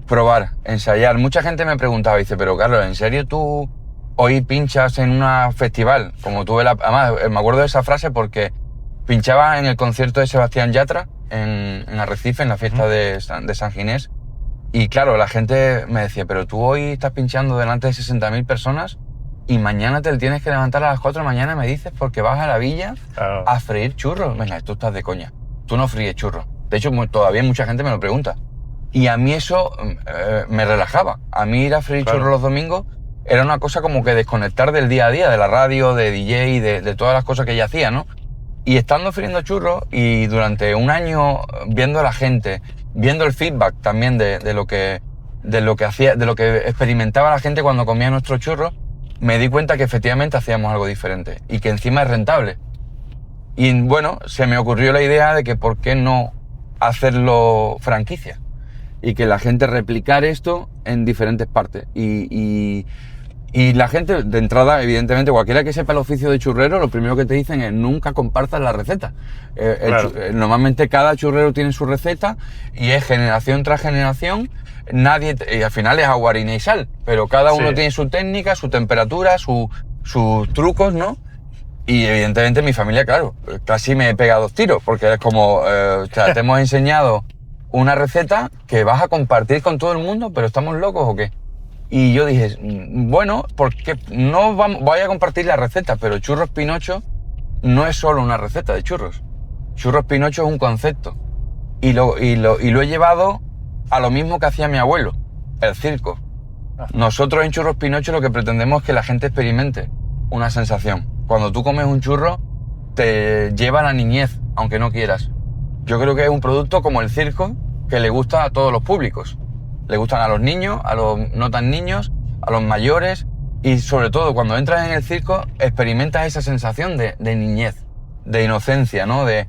probar, ensayar. Mucha gente me preguntaba, dice, pero Carlos, ¿en serio tú hoy pinchas en un festival? Como tuve además, me acuerdo de esa frase porque pinchaba en el concierto de Sebastián Yatra en Arrecife, en la fiesta de San Ginés. Y claro, la gente me decía, pero tú hoy estás pinchando delante de 60.000 personas y mañana te tienes que levantar a las 4 de la mañana, me dices, porque vas a la villa a freír churros. Venga, tú estás de coña. Tú no fríes churros. De hecho, todavía mucha gente me lo pregunta. Y a mí eso me relajaba. A mí ir a freír churros los domingos era una cosa como que desconectar del día a día, de la radio, de DJ, de todas las cosas que ella hacía, ¿no? Y estando friendo churros y durante un año viendo a la gente, viendo el feedback también de lo que experimentaba la gente cuando comía nuestros churros, me di cuenta que efectivamente hacíamos algo diferente y que encima es rentable. Y bueno, se me ocurrió la idea de que por qué no hacerlo franquicia y que la gente replicar esto en diferentes partes. Y la gente, de entrada, evidentemente, cualquiera que sepa el oficio de churrero, lo primero que te dicen es nunca compartas la receta. Claro. Normalmente cada churrero tiene su receta y es generación tras generación. Y al final es agua, harina y sal, pero cada uno tiene su técnica, su temperatura, sus trucos, ¿no? Y evidentemente mi familia, claro, casi me he pegado 2 tiros, porque es como, te hemos enseñado una receta que vas a compartir con todo el mundo, pero ¿estamos locos o qué? Y yo dije, bueno, porque no voy a compartir la receta, pero Churros Pinocho no es solo una receta de churros. Churros Pinocho es un concepto. Y lo he llevado a lo mismo que hacía mi abuelo, el circo. Nosotros en Churros Pinocho lo que pretendemos es que la gente experimente una sensación. Cuando tú comes un churro, te lleva a la niñez, aunque no quieras. Yo creo que es un producto como el circo que le gusta a todos los públicos. Le gustan a los niños, a los no tan niños, a los mayores y sobre todo cuando entras en el circo experimentas esa sensación de niñez, de inocencia, ¿no? De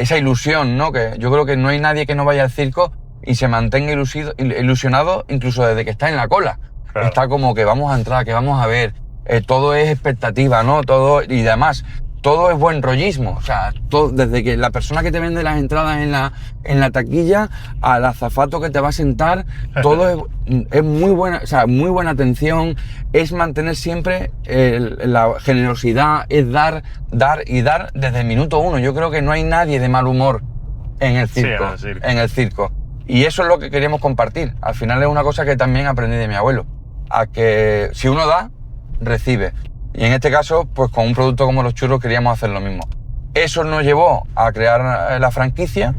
esa ilusión, ¿no? Que yo creo que no hay nadie que no vaya al circo y se mantenga ilusionado incluso desde que está en la cola. Claro. Está como que vamos a entrar, que vamos a ver, todo es expectativa, ¿no? Todo, y además, todo es buen rollismo, o sea, todo, desde que la persona que te vende las entradas en la taquilla al azafato que te va a sentar, todo es muy buena, o sea, muy buena atención, es mantener siempre la generosidad, es dar y dar desde el minuto uno. Yo creo que no hay nadie de mal humor en el circo, sí, en el circo. Y eso es lo que queríamos compartir. Al final es una cosa que también aprendí de mi abuelo, a que si uno da, recibe. Y en este caso, pues con un producto como los churros queríamos hacer lo mismo. Eso nos llevó a crear la franquicia,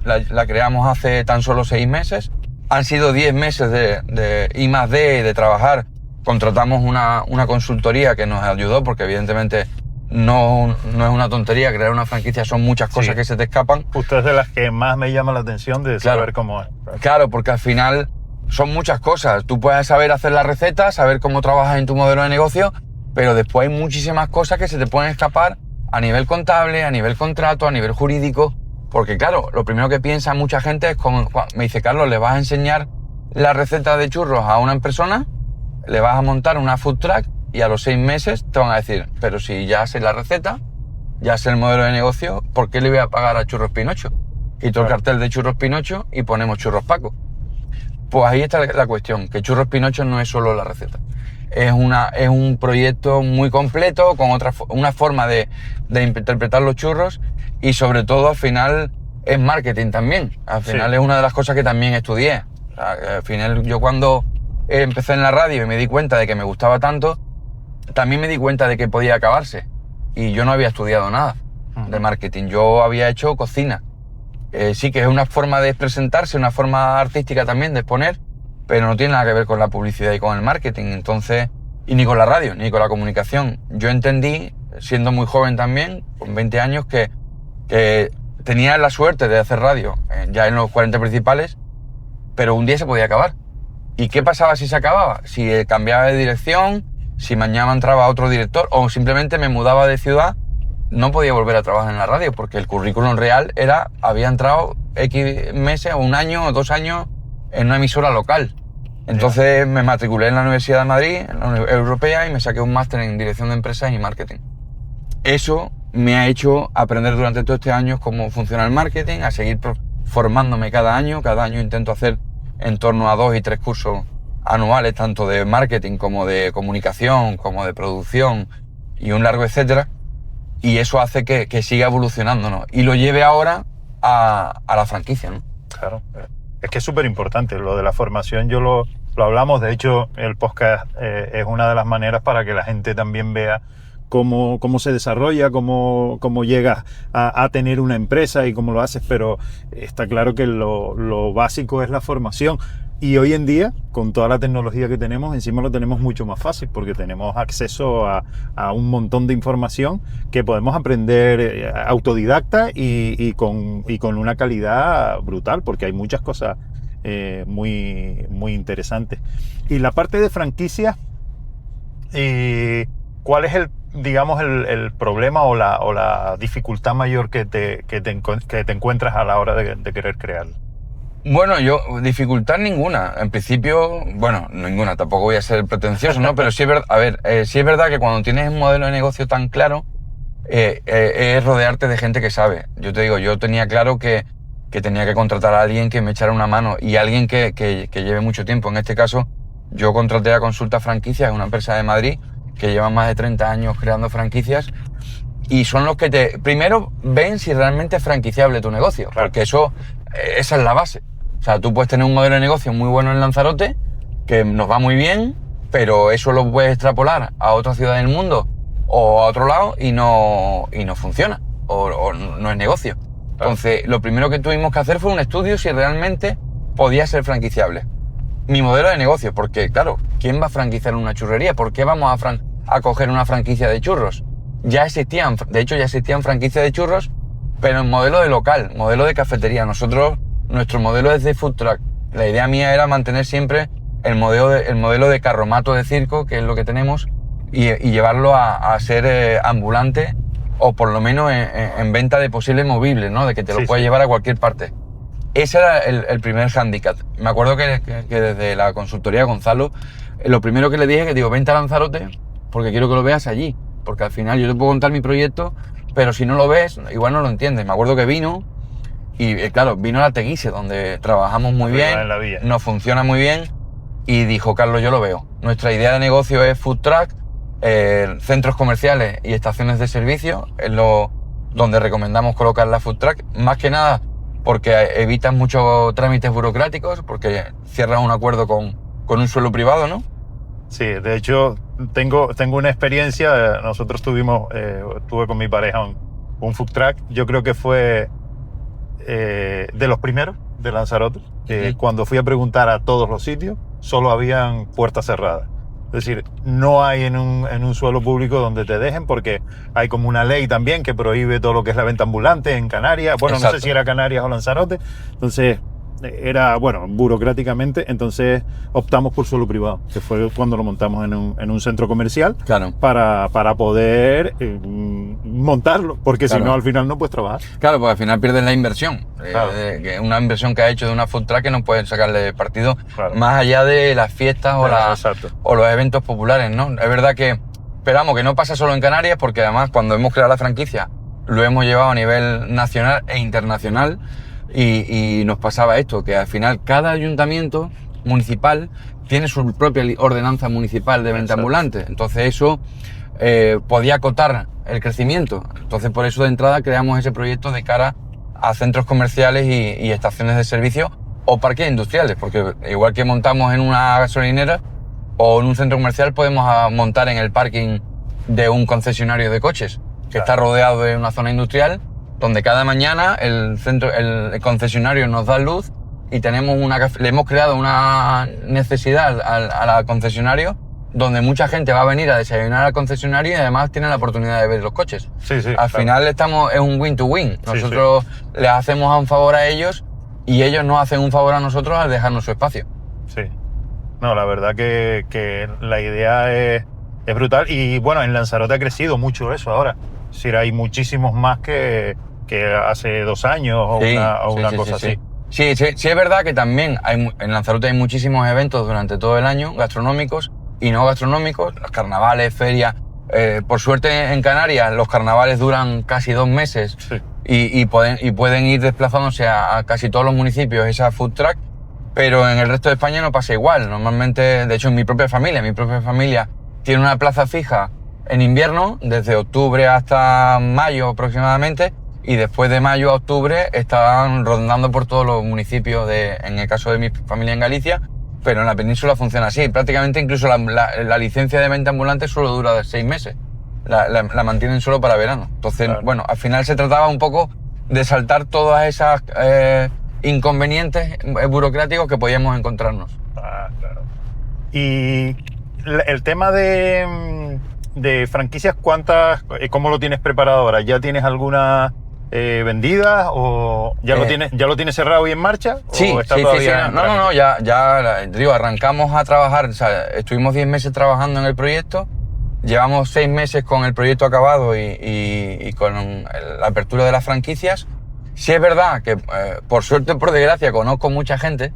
la creamos hace tan solo 6 meses. Han sido 10 meses de I+D, de trabajar. Contratamos una consultoría que nos ayudó, porque evidentemente no es una tontería, crear una franquicia son muchas cosas que se te escapan. Justo es de las que más me llama la atención de saber cómo es. Claro, porque al final son muchas cosas. Tú puedes saber hacer la receta, saber cómo trabajas en tu modelo de negocio, pero después hay muchísimas cosas que se te pueden escapar a nivel contable, a nivel contrato, a nivel jurídico, porque claro, lo primero que piensa mucha gente es como, me dice, Carlos, ¿le vas a enseñar la receta de churros a una persona? ¿Le vas a montar una food truck? Y a los 6 meses te van a decir, pero si ya sé la receta, ya sé el modelo de negocio, ¿por qué le voy a pagar a Churros Pinocho? Quito el cartel de Churros Pinocho y ponemos Churros Paco. Pues ahí está la cuestión, que Churros Pinocho no es solo la receta. Es un proyecto muy completo, con una forma de interpretar los churros y sobre todo al final es marketing también. Al final es una de las cosas que también estudié. O sea, al final yo cuando empecé en la radio y me di cuenta de que me gustaba tanto, también me di cuenta de que podía acabarse. Y yo no había estudiado nada de marketing, yo había hecho cocina. Sí que es una forma de presentarse, una forma artística también de exponer, pero no tiene nada que ver con la publicidad y con el marketing, entonces, y ni con la radio, ni con la comunicación. Yo entendí, siendo muy joven también, con 20 años, que tenía la suerte de hacer radio ya en los 40 principales, pero un día se podía acabar. ¿Y qué pasaba si se acababa? Si cambiaba de dirección, si mañana entraba otro director, o simplemente me mudaba de ciudad, no podía volver a trabajar en la radio, porque el currículum real había entrado X meses, o 1 año, o 2 años, en una emisora local. Entonces me matriculé en la Universidad de Madrid, en la Europea, y me saqué un máster en Dirección de Empresas y Marketing. Eso me ha hecho aprender durante todos estos años cómo funciona el marketing, a seguir formándome cada año. Cada año intento hacer en torno a 2 y 3 cursos anuales, tanto de marketing como de comunicación, como de producción y un largo etcétera. Y eso hace que siga evolucionando, ¿no? Y lo lleve ahora a la franquicia, ¿no? Claro. Es que es súper importante lo de la formación. Yo lo hablamos, de hecho el podcast es una de las maneras para que la gente también vea cómo se desarrolla, cómo llegas a tener una empresa y cómo lo haces, pero está claro que lo básico es la formación. Y hoy en día, con toda la tecnología que tenemos, encima lo tenemos mucho más fácil porque tenemos acceso a un montón de información que podemos aprender autodidacta y con una calidad brutal, porque hay muchas cosas muy, muy interesantes. Y la parte de franquicias, ¿cuál es el problema o la dificultad mayor que te encuentras a la hora de querer crearlo? Bueno, dificultad ninguna. En principio, bueno, ninguna, tampoco voy a ser pretencioso, ¿no? Pero sí es verdad, sí es verdad que cuando tienes un modelo de negocio tan claro, es rodearte de gente que sabe. Yo te digo, yo tenía claro que tenía que contratar a alguien que me echara una mano y alguien que lleve mucho tiempo. En este caso, yo contraté a Consulta Franquicias, una empresa de Madrid que lleva más de 30 años creando franquicias y son los que primero ven si realmente es franquiciable tu negocio, claro. Porque eso esa es la base. O sea, tú puedes tener un modelo de negocio muy bueno en Lanzarote, que nos va muy bien, pero eso lo puedes extrapolar a otra ciudad del mundo o a otro lado y no funciona, o no es negocio. Entonces, lo primero que tuvimos que hacer fue un estudio si realmente podía ser franquiciable. Mi modelo de negocio, porque claro, ¿quién va a franquiciar una churrería? ¿Por qué vamos a coger una franquicia de churros? De hecho ya existían franquicias de churros, pero en modelo de local, modelo de cafetería. Nuestro modelo es de food truck. La idea mía era mantener siempre el modelo de carromato de circo, que es lo que tenemos, y llevarlo a ser ambulante, o por lo menos en venta de posibles movibles, ¿no? De que te lo puedes llevar a cualquier parte. Ese era el primer hándicap. Me acuerdo que desde la consultoría Gonzalo, lo primero que le dije, que digo, vente a Lanzarote, porque quiero que lo veas allí. Porque al final yo te puedo contar mi proyecto, pero si no lo ves, igual no lo entiendes. Me acuerdo que vino, y claro, vino a la Teguise, donde trabajamos muy bien, nos funciona muy bien, y dijo, Carlos, yo lo veo. Nuestra idea de negocio es food truck, centros comerciales y estaciones de servicio, es donde recomendamos colocar la food truck, más que nada porque evitas muchos trámites burocráticos, porque cierras un acuerdo con un suelo privado, ¿no? Sí, de hecho tengo una experiencia. Nosotros tuve con mi pareja un food truck. Yo creo que fue de los primeros de Lanzarote. Cuando fui a preguntar a todos los sitios, solo habían puertas cerradas. Es decir, no hay en un suelo público donde te dejen, porque hay como una ley también que prohíbe todo lo que es la venta ambulante en Canarias. Bueno, exacto. No sé si era Canarias o Lanzarote. Entonces, era, bueno, burocráticamente, entonces optamos por suelo privado, que fue cuando lo montamos en un centro comercial, claro, para poder montarlo, porque claro, si no, al final no puedes trabajar. Claro, porque al final pierdes la inversión. Claro. Que una inversión que ha hecho de una food truck que no pueden sacarle partido, claro, más allá de las fiestas o los eventos populares, ¿no? Es verdad que, esperamos que no pasa solo en Canarias, porque además cuando hemos creado la franquicia lo hemos llevado a nivel nacional e internacional. Y nos pasaba esto, que al final cada ayuntamiento municipal tiene su propia ordenanza municipal de venta ambulante. Entonces eso podía acotar el crecimiento. Entonces por eso de entrada creamos ese proyecto de cara a centros comerciales y estaciones de servicio o parques industriales, porque igual que montamos en una gasolinera o en un centro comercial, podemos montar en el parking de un concesionario de coches, que está rodeado de una zona industrial, donde cada mañana el concesionario nos da luz y le hemos creado una necesidad al concesionario, donde mucha gente va a venir a desayunar al concesionario y además tiene la oportunidad de ver los coches. Sí, al final es un win-to-win. Nosotros les hacemos un favor a ellos y ellos nos hacen un favor a nosotros al dejarnos su espacio. Sí. No, la verdad que la idea es brutal. Y bueno, en Lanzarote ha crecido mucho eso ahora. Es decir, hay muchísimos más que hace 2 años o una cosa así. Sí, es verdad que también en Lanzarote hay muchísimos eventos durante todo el año, gastronómicos y no gastronómicos, los carnavales, ferias. Por suerte en Canarias los carnavales duran casi 2 meses, sí, y pueden ir desplazándose a casi todos los municipios esa food truck, pero en el resto de España no pasa igual. Normalmente, de hecho, en mi propia familia tiene una plaza fija en invierno, desde octubre hasta mayo aproximadamente, y después de mayo a octubre están rondando por todos los municipios, en el caso de mi familia en Galicia, pero en la península funciona así. Prácticamente incluso la licencia de venta ambulante solo dura 6 meses. La mantienen solo para verano. Entonces, claro, bueno, al final se trataba un poco de saltar todas esas inconvenientes burocráticos que podíamos encontrarnos. Claro. Y el tema de franquicias, ¿cómo lo tienes preparado ahora? ¿Ya tienes alguna vendida o ya lo tienes cerrado y en marcha? Sí, ¿o está sí, todavía no, ya digo, arrancamos a trabajar. O sea, estuvimos 10 meses trabajando en el proyecto, llevamos 6 meses con el proyecto acabado y con la apertura de las franquicias. Sí es verdad que por suerte o por desgracia conozco mucha gente,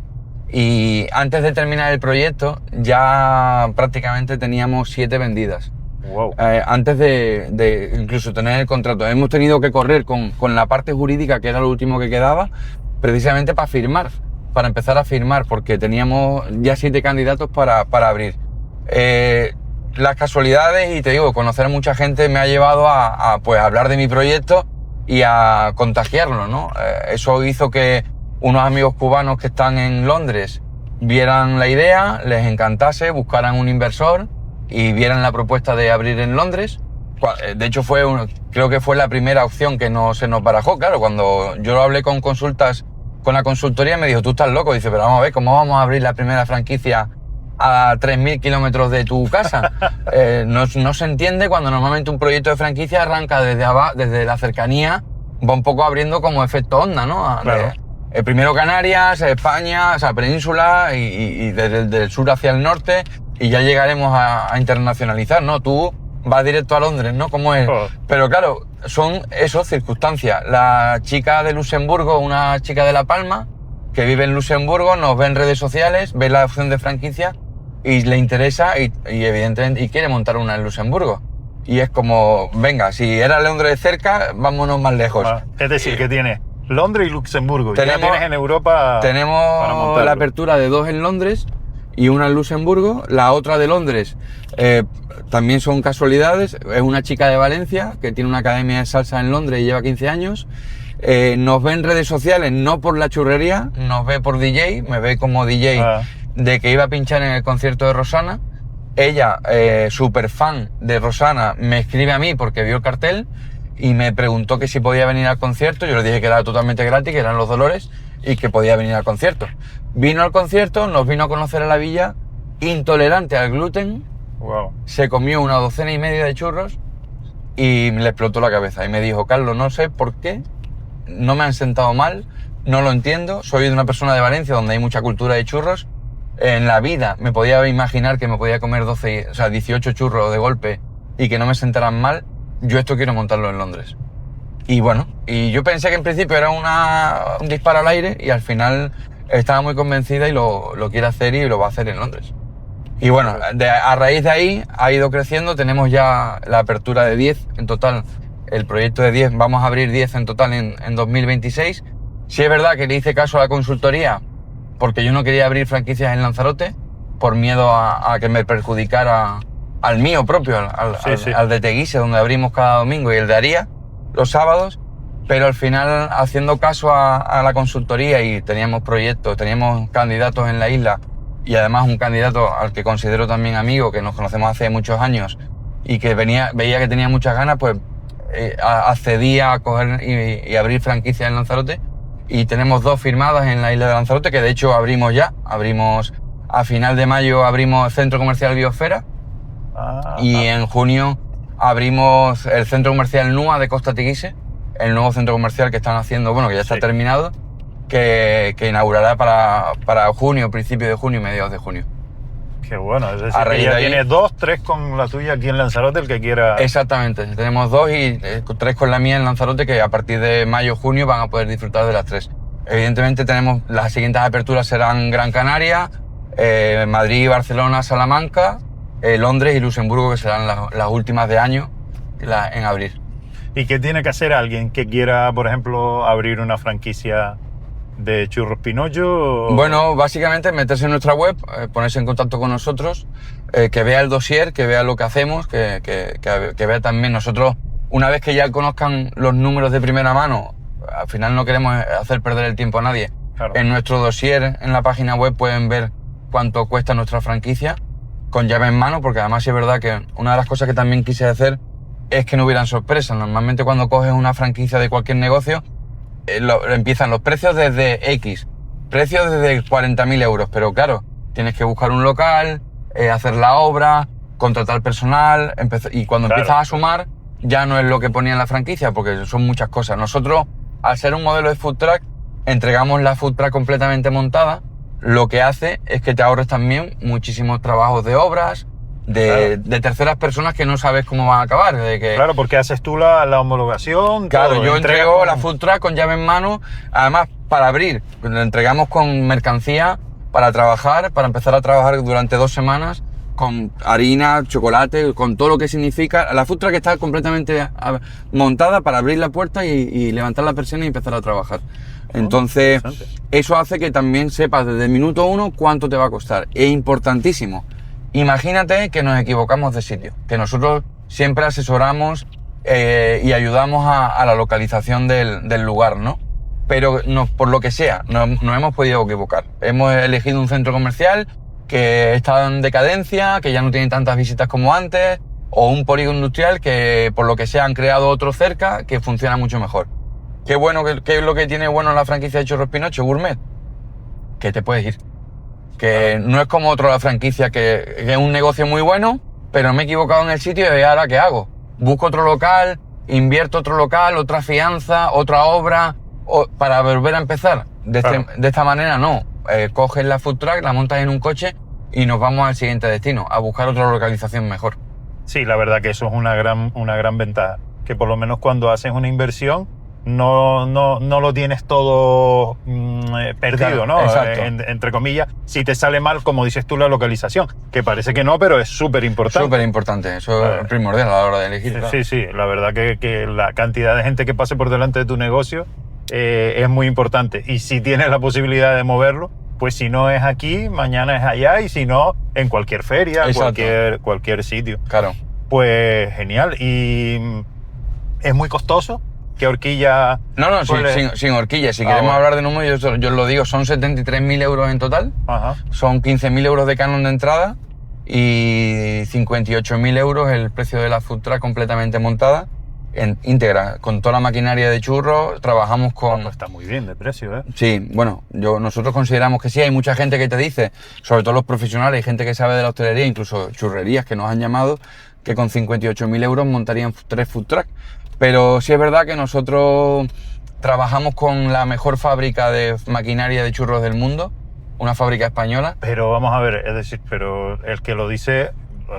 y antes de terminar el proyecto ya prácticamente teníamos 7 vendidas. Wow. Antes de incluso tener el contrato. Hemos tenido que correr con la parte jurídica, que era lo último que quedaba, precisamente para empezar a firmar, porque teníamos ya 7 candidatos para abrir. Las casualidades, y te digo, conocer a mucha gente me ha llevado a pues hablar de mi proyecto y a contagiarlo, ¿no? Eso hizo que unos amigos cubanos que están en Londres vieran la idea, les encantase, buscaran un inversor y vieran la propuesta de abrir en Londres. De hecho, creo que fue la primera opción que no se nos barajó. Claro, cuando yo lo hablé con la consultoría, me dijo, tú estás loco. Dice, pero vamos a ver, ¿cómo vamos a abrir la primera franquicia a 3.000 kilómetros de tu casa? No se entiende cuando normalmente un proyecto de franquicia arranca desde la cercanía, va un poco abriendo como efecto onda, ¿no? Claro. Primero Canarias, España, o sea, península y desde el sur hacia el norte, y ya llegaremos a internacionalizar, ¿no? Tú vas directo a Londres, ¿no? ¿Cómo es? Oh. Pero claro, son esas circunstancias. La chica de Luxemburgo, una chica de La Palma, que vive en Luxemburgo, nos ve en redes sociales, ve la opción de franquicia y le interesa y evidentemente quiere montar una en Luxemburgo. Y es como, venga, si era Londres cerca, vámonos más lejos. Es decir, que tiene Londres y Luxemburgo. Ya Tenemos- tienes en Europa para Tenemos montarlo. la apertura de 2 en Londres y una en Luxemburgo. La otra de Londres también son casualidades. Es una chica de Valencia que tiene una academia de salsa en Londres y lleva 15 años. Nos ve en redes sociales, no por la churrería, nos ve por DJ, me ve como DJ de que iba a pinchar en el concierto de Rosana. Ella, súper fan de Rosana, me escribe a mí porque vio el cartel y me preguntó que si podía venir al concierto. Yo le dije que era totalmente gratis, que eran Los Dolores y que podía venir al concierto. Vino al concierto, nos vino a conocer a la villa, intolerante al gluten, Wow. se comió una 12,5 de churros y le explotó la cabeza. Y me dijo, Carlos, no sé por qué, no me han sentado mal, no lo entiendo, soy de una persona de Valencia donde hay mucha cultura de churros. En la vida me podía imaginar que me podía comer 18 churros de golpe y que no me sentaran mal. Yo esto quiero montarlo en Londres. Y bueno, y yo pensé que en principio era un disparo al aire y al final estaba muy convencida y lo quiere hacer y lo va a hacer en Londres. Y bueno, a raíz de ahí ha ido creciendo, tenemos ya la apertura de 10 en total, el proyecto de 10, vamos a abrir 10 en total en 2026. Sí es verdad que le hice caso a la consultoría porque yo no quería abrir franquicias en Lanzarote por miedo a que me perjudicara al mío propio, al de Teguise, donde abrimos cada domingo, y el de Aría los sábados, pero al final, haciendo caso a la consultoría, y teníamos proyectos, teníamos candidatos en la isla, y además un candidato al que considero también amigo, que nos conocemos hace muchos años, y que veía que tenía muchas ganas, pues accedí a coger y abrir franquicias en Lanzarote, y tenemos 2 firmadas en la isla de Lanzarote, que de hecho abrimos a final de mayo, abrimos el Centro Comercial Biosfera, y en junio abrimos el Centro Comercial NUA de Costa Teguise, el nuevo centro comercial que están haciendo, bueno, que ya está terminado, que inaugurará para junio, principio de junio, mediados de junio. Qué bueno, es decir, que ya tienes 2, 3 con la tuya aquí en Lanzarote, el que quiera... Exactamente, tenemos 2 y 3 con la mía en Lanzarote, que a partir de mayo, junio van a poder disfrutar de las 3. Evidentemente tenemos, las siguientes aperturas serán Gran Canaria, Madrid, Barcelona, Salamanca, Londres y Luxemburgo, que serán las últimas de año en abrir. ¿Y qué tiene que hacer alguien que quiera, por ejemplo, abrir una franquicia de churros Pinocho? Bueno, básicamente meterse en nuestra web, ponerse en contacto con nosotros, que vea el dossier, que vea lo que hacemos, que vea también nosotros, una vez que ya conozcan los números de primera mano, al final no queremos hacer perder el tiempo a nadie. Claro. En nuestro dossier, en la página web, pueden ver cuánto cuesta nuestra franquicia con llave en mano, porque además sí es verdad que una de las cosas que también quise hacer es que no hubieran sorpresas. Normalmente cuando coges una franquicia de cualquier negocio, empiezan los precios desde X, precios desde 40.000 euros, pero claro, tienes que buscar un local, hacer la obra, contratar personal, y cuando empiezas a sumar, ya no es lo que ponía en la franquicia, porque son muchas cosas. Nosotros, al ser un modelo de food truck, entregamos la food truck completamente montada, lo que hace es que te ahorres también muchísimos trabajos de obras, de terceras personas que no sabes cómo van a acabar. Claro, porque haces tú la homologación. Claro, todo, yo entrego la food truck con llave en mano, además para abrir, lo entregamos con mercancía para trabajar, para empezar a trabajar durante 2 semanas, con harina, chocolate, con todo lo que significa. La food truck está completamente montada para abrir la puerta y levantar la persiana y empezar a trabajar. Entonces, eso hace que también sepas desde el minuto 1 cuánto te va a costar. Es importantísimo. Imagínate que nos equivocamos de sitio, que nosotros siempre asesoramos y ayudamos a la localización del lugar, ¿no? pero por lo que sea, nos hemos podido equivocar. Hemos elegido un centro comercial que está en decadencia, que ya no tiene tantas visitas como antes, o un polígono industrial que por lo que sea han creado otro cerca que funciona mucho mejor. ¿Qué es lo que tiene bueno la franquicia de Churros Pinocho Gourmet? Que te puedes ir. Que no es como la franquicia que es un negocio muy bueno, pero me he equivocado en el sitio y ahora ¿qué hago? Busco otro local, invierto otro local, otra fianza, otra obra, para volver a empezar. De esta manera no. Coges la food truck, la montas en un coche y nos vamos al siguiente destino, a buscar otra localización mejor. Sí, la verdad que eso es una gran ventaja. Que por lo menos cuando haces una inversión no lo tienes todo perdido, claro, ¿no? Exacto. Entre comillas, si te sale mal, como dices tú, la localización, que parece que no, pero es súper importante. Súper importante, eso es primordial a la hora de elegir. Claro. Sí, la verdad que la cantidad de gente que pase por delante de tu negocio es muy importante. Y si tienes la posibilidad de moverlo, pues si no es aquí, mañana es allá, y si no, en cualquier feria, cualquier sitio. Claro. Pues genial. ¿Y es muy costoso? ¿Qué horquilla? No, sin horquilla. Si queremos hablar de números, yo os lo digo, son 73.000 euros en total. Ajá. Son 15.000 euros de canon de entrada y 58.000 euros el precio de la food truck completamente montada, íntegra, con toda la maquinaria de churros. Trabajamos con... Pues está muy bien de precio, ¿eh? Sí, bueno, nosotros consideramos que sí. Hay mucha gente que te dice, sobre todo los profesionales, hay gente que sabe de la hostelería, incluso churrerías que nos han llamado, que con 58.000 euros montarían 3 food truck. Pero sí es verdad que nosotros trabajamos con la mejor fábrica de maquinaria de churros del mundo, una fábrica española. Pero vamos a ver, es decir, pero el que lo dice,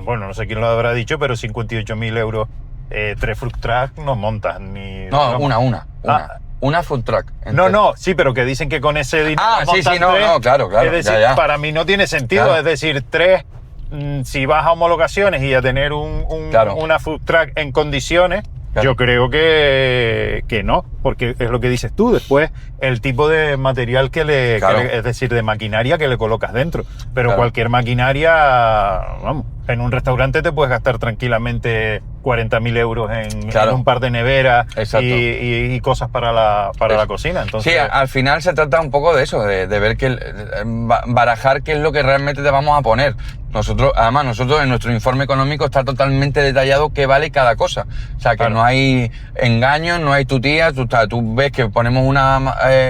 bueno, no sé quién lo habrá dicho, pero 58.000 euros, 3 food truck no montas ni... No, una food truck. No, sí, pero que dicen que con ese dinero sí, claro. Es decir, ya. Para mí no tiene sentido, claro. Es decir, 3, si vas a homologaciones y a tener una food truck en condiciones... Claro. Yo creo que no, porque es lo que dices tú, después el tipo de material es decir, de maquinaria que le colocas dentro. Pero cualquier maquinaria, vamos, en un restaurante te puedes gastar tranquilamente 40.000 euros en un par de neveras y cosas para la cocina. Entonces, sí, al final se trata un poco de eso, de ver barajar qué es lo que realmente te vamos a poner. Nosotros en nuestro informe económico está totalmente detallado qué vale cada cosa. O sea, que no hay engaños, no hay tutías. Tú ves que ponemos una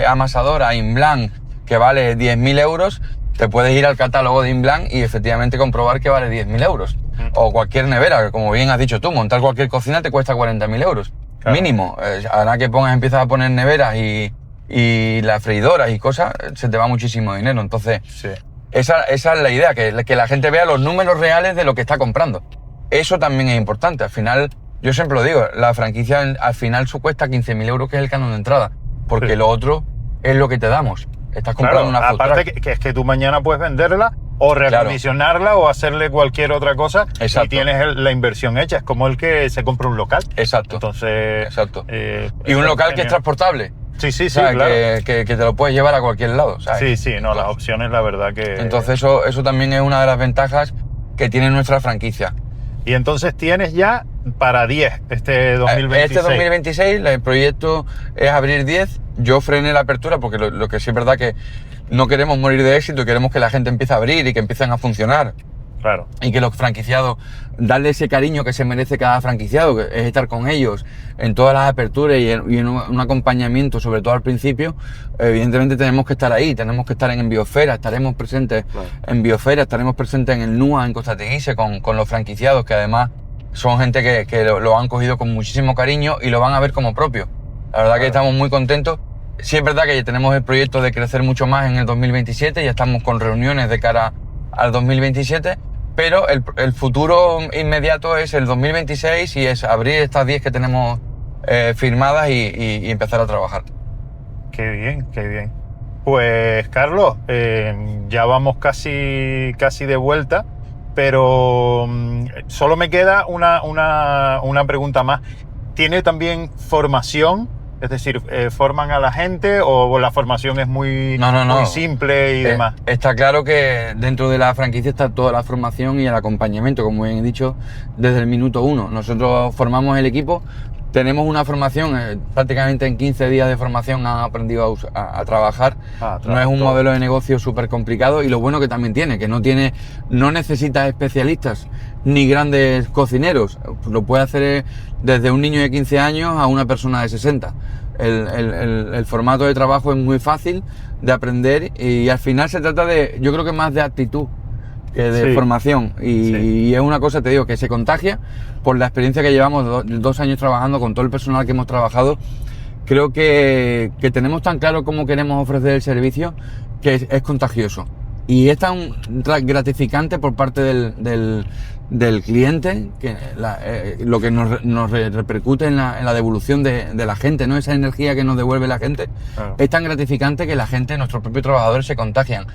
amasadora Inblanc que vale 10.000 euros, te puedes ir al catálogo de Inblanc y efectivamente comprobar que vale 10.000 euros. O cualquier nevera, que como bien has dicho tú, montar cualquier cocina te cuesta 40.000 euros. Claro. Mínimo. Ahora que empiezas a poner neveras y las freidoras y cosas, se te va muchísimo dinero. Entonces... Sí. Esa es la idea, que la gente vea los números reales de lo que está comprando. Eso también es importante. Al final, yo siempre lo digo, la franquicia al final cuesta 15.000 euros, que es el canon de entrada. Porque lo otro es lo que te damos. Estás comprando una food truck. Aparte que es que tú mañana puedes venderla o reacondicionarla o hacerle cualquier otra cosa. Exacto. Y tienes la inversión hecha. Es como el que se compra un local. Exacto. Entonces... Exacto. Y un local que es transportable. Sí, o sea, claro. Que te lo puedes llevar a cualquier lado, ¿sabes? Sí, las opciones, la verdad que... Entonces eso también es una de las ventajas que tiene nuestra franquicia. Y entonces tienes ya para 10 este 2026. Este 2026 el proyecto es abrir 10. Yo frené la apertura porque lo que sí es verdad que no queremos morir de éxito y queremos que la gente empiece a abrir y que empiecen a funcionar. Claro. Y que los franquiciados, darle ese cariño que se merece cada franquiciado, que es estar con ellos en todas las aperturas y en un acompañamiento, sobre todo al principio. Evidentemente tenemos que estar ahí, tenemos que estar en Biosfera, estaremos presentes en Biosfera, estaremos presentes en el NUA, en Costa Teguise, con los franquiciados, que además son gente que lo han cogido con muchísimo cariño y lo van a ver como propio. La verdad que estamos muy contentos. Sí es verdad que tenemos el proyecto de crecer mucho más en el 2027, ya estamos con reuniones de cara al 2027, pero el futuro inmediato es el 2026 y es abrir estas 10 que tenemos firmadas y empezar a trabajar. Qué bien. Pues Carlos, ya vamos casi de vuelta, pero solo me queda una pregunta más. ¿Tiene también formación? Es decir, ¿forman a la gente o la formación es muy simple y demás? Está claro que dentro de la franquicia está toda la formación y el acompañamiento, como bien he dicho, desde el minuto 1. Nosotros formamos el equipo Tenemos una formación, prácticamente en 15 días de formación han aprendido a trabajar. No es un modelo de negocio súper complicado, y lo bueno que también tiene, que no necesita especialistas ni grandes cocineros. Lo puede hacer desde un niño de 15 años a una persona de 60. El formato de trabajo es muy fácil de aprender, y al final se trata yo creo que más de actitud que de formación, y es una cosa, te digo, que se contagia por la experiencia que llevamos 2 años trabajando con todo el personal que hemos trabajado. Creo que tenemos tan claro cómo queremos ofrecer el servicio que es contagioso, y es tan gratificante por parte del cliente, que lo que nos repercute en la devolución de la gente, ¿no? Esa energía que nos devuelve la gente, es tan gratificante que la gente, nuestros propios trabajadores, se contagian.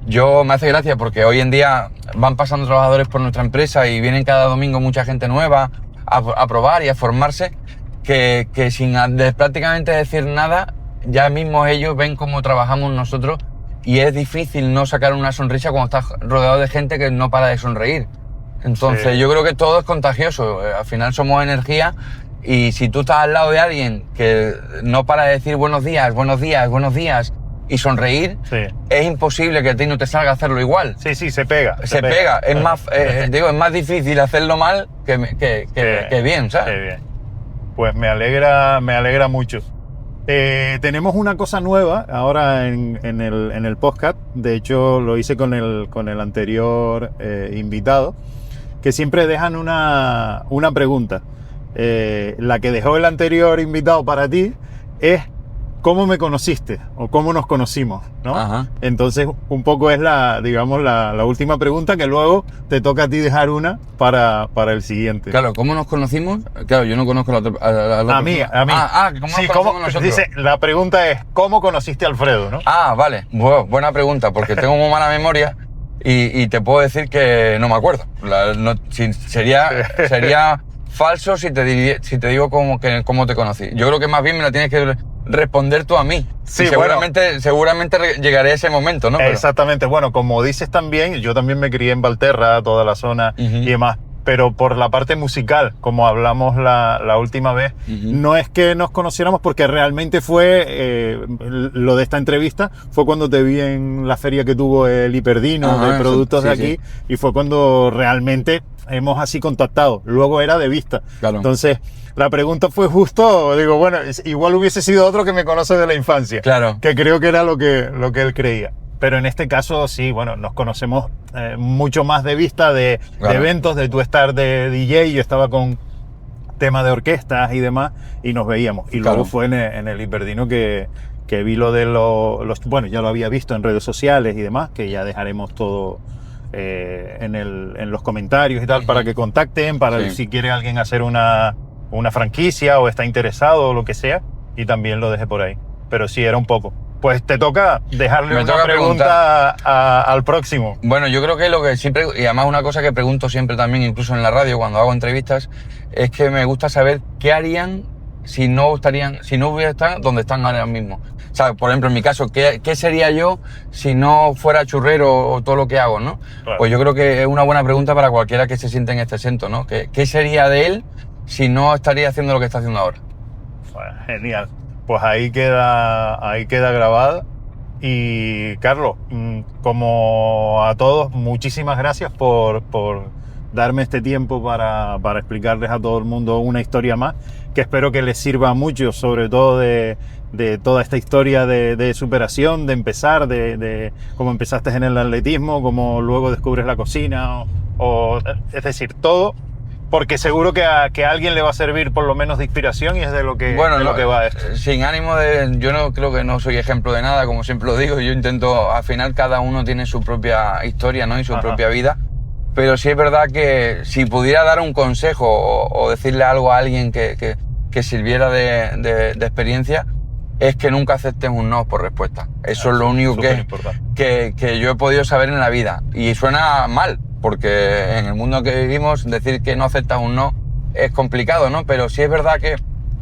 Me hace gracia porque hoy en día van pasando trabajadores por nuestra empresa y vienen cada domingo mucha gente nueva a probar y a formarse, que sin prácticamente decir nada, ya mismo ellos ven cómo trabajamos nosotros, y es difícil no sacar una sonrisa cuando estás rodeado de gente que no para de sonreír. Entonces yo creo que todo es contagioso, al final somos energía, y si tú estás al lado de alguien que no para de decir buenos días, buenos días, buenos días, y sonreír, es imposible que a ti no te salga a hacerlo igual. Sí, se pega. Se pega. Es más, es más difícil hacerlo mal que bien, ¿sabes? Qué bien. Pues me alegra mucho. Tenemos una cosa nueva ahora en el podcast. De hecho, lo hice con el anterior invitado, que siempre dejan una pregunta. La que dejó el anterior invitado para ti es: ¿cómo me conociste? O ¿cómo nos conocimos? ¿No? Ajá. Entonces, un poco es la última pregunta, que luego te toca a ti dejar una para el siguiente. Claro, ¿cómo nos conocimos? Claro, yo no conozco a la A mí. ¿cómo nos conocemos nosotros? Dice, la pregunta es: ¿cómo conociste a Alfredo? ¿No? Vale. Buena pregunta, porque tengo muy mala memoria y te puedo decir que no me acuerdo. Sería falso si te digo cómo te conocí. Yo creo que más bien me la tienes que responder tú a mí. Sí, seguramente llegaré a ese momento, ¿no? Exactamente. Bueno, como dices también, yo también me crié en Valterra, toda la zona y demás. Pero por la parte musical, como hablamos la última vez, no es que nos conociéramos, porque realmente fue lo de esta entrevista fue cuando te vi en la feria que tuvo el Hiperdino de productos de aquí, y fue cuando realmente hemos así contactado. Luego era de vista. Claro. Entonces, la pregunta fue justo, digo, bueno, igual hubiese sido otro que me conoce de la infancia. Claro. Que creo que era lo que él creía. Pero en este caso sí, bueno, nos conocemos mucho más de vista, de eventos, de tú estar de DJ, yo estaba con tema de orquestas y demás, y nos veíamos. Y luego fue en el Hiperdino que vi lo de bueno, ya lo había visto en redes sociales y demás, que ya dejaremos todo en los comentarios y tal, para que contacten, si quiere alguien hacer una franquicia o está interesado o lo que sea, y también lo dejé por ahí. Pero sí, era un poco. Pues te toca dejarle una pregunta al próximo. Bueno, yo creo que lo que siempre, y además una cosa que pregunto siempre también, incluso en la radio cuando hago entrevistas, es que me gusta saber qué harían si no hubiera estado donde están ahora mismo. O sea, por ejemplo, en mi caso, ¿qué sería yo si no fuera churrero o todo lo que hago, ¿no? Claro. Pues yo creo que es una buena pregunta para cualquiera que se siente en este acento, ¿no? ¿Qué sería de él si no estaría haciendo lo que está haciendo ahora? Bueno, genial. Pues ahí queda grabado. Y Carlos, como a todos, muchísimas gracias por darme este tiempo para explicarles a todo el mundo una historia más, que espero que les sirva mucho, sobre todo de toda esta historia de superación, de empezar, de cómo empezaste en el atletismo, cómo luego descubres la cocina, es decir, todo. Porque seguro que a alguien le va a servir por lo menos de inspiración, y es de lo que va esto. Sin ánimo yo no creo que no soy ejemplo de nada, como siempre lo digo. Yo intento, al final cada uno tiene su propia historia, ¿no? Y su propia vida. Pero sí es verdad que si pudiera dar un consejo o decirle algo a alguien que sirviera de experiencia, es que nunca aceptes un no por respuesta. Eso es lo único que yo he podido saber en la vida. Y suena mal, porque en el mundo que vivimos decir que no aceptas un no es complicado, ¿no? Pero sí es verdad que,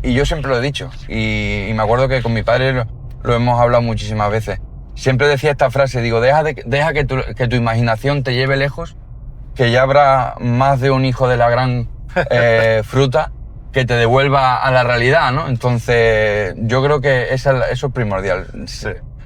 y yo siempre lo he dicho, y me acuerdo que con mi padre lo hemos hablado muchísimas veces, siempre decía esta frase, digo, deja que tu imaginación te lleve lejos, que ya habrá más de un hijo de la gran fruta que te devuelva a la realidad, ¿no? Entonces, yo creo que eso es primordial.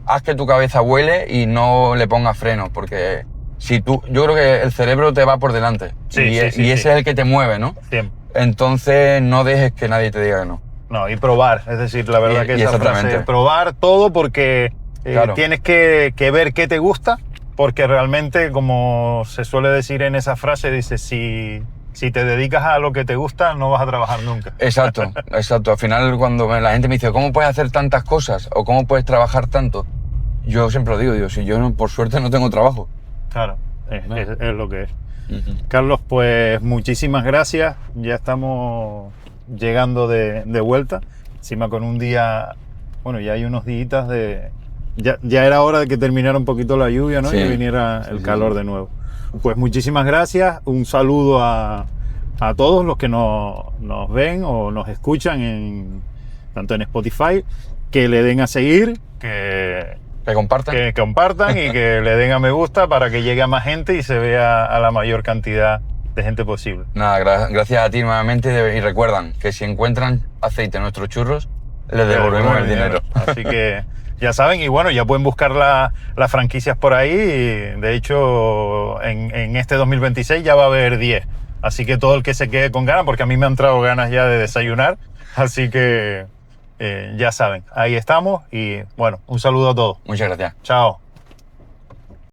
Haz que tu cabeza vuele y no le pongas freno, porque yo creo que el cerebro te va por delante. Y ese es el que te mueve, ¿no? Siempre. Entonces, no dejes que nadie te diga que no. No, y probar, es decir, la verdad que esa frase, probar todo porque claro, tienes que ver qué te gusta, porque realmente, como se suele decir en esa frase, dice, si te dedicas a lo que te gusta, no vas a trabajar nunca. Exacto, exacto. Al final, cuando la gente me dice, ¿cómo puedes hacer tantas cosas? ¿O cómo puedes trabajar tanto? Yo siempre lo digo, si yo por suerte no tengo trabajo. Claro, es lo que es. Carlos, pues muchísimas gracias. Ya estamos llegando de vuelta. Encima con un día, bueno, ya hay unos días de... Ya era hora de que terminara un poquito la lluvia, ¿no? Sí, y viniera el calor de nuevo. Pues muchísimas gracias. Un saludo a todos los que nos ven o nos escuchan tanto en Spotify. Que le den a seguir, que compartan y que le den a me gusta para que llegue a más gente y se vea a la mayor cantidad de gente posible. Nada, gracias a ti nuevamente y recuerdan que si encuentran aceite en nuestros churros, les devolvemos el dinero. Así que ya saben, y bueno, ya pueden buscar las franquicias por ahí. Y de hecho, en este 2026 ya va a haber 10. Así que todo el que se quede con ganas, porque a mí me han entrado ganas ya de desayunar. Así que ya saben, ahí estamos y bueno, un saludo a todos. Muchas gracias. Chao.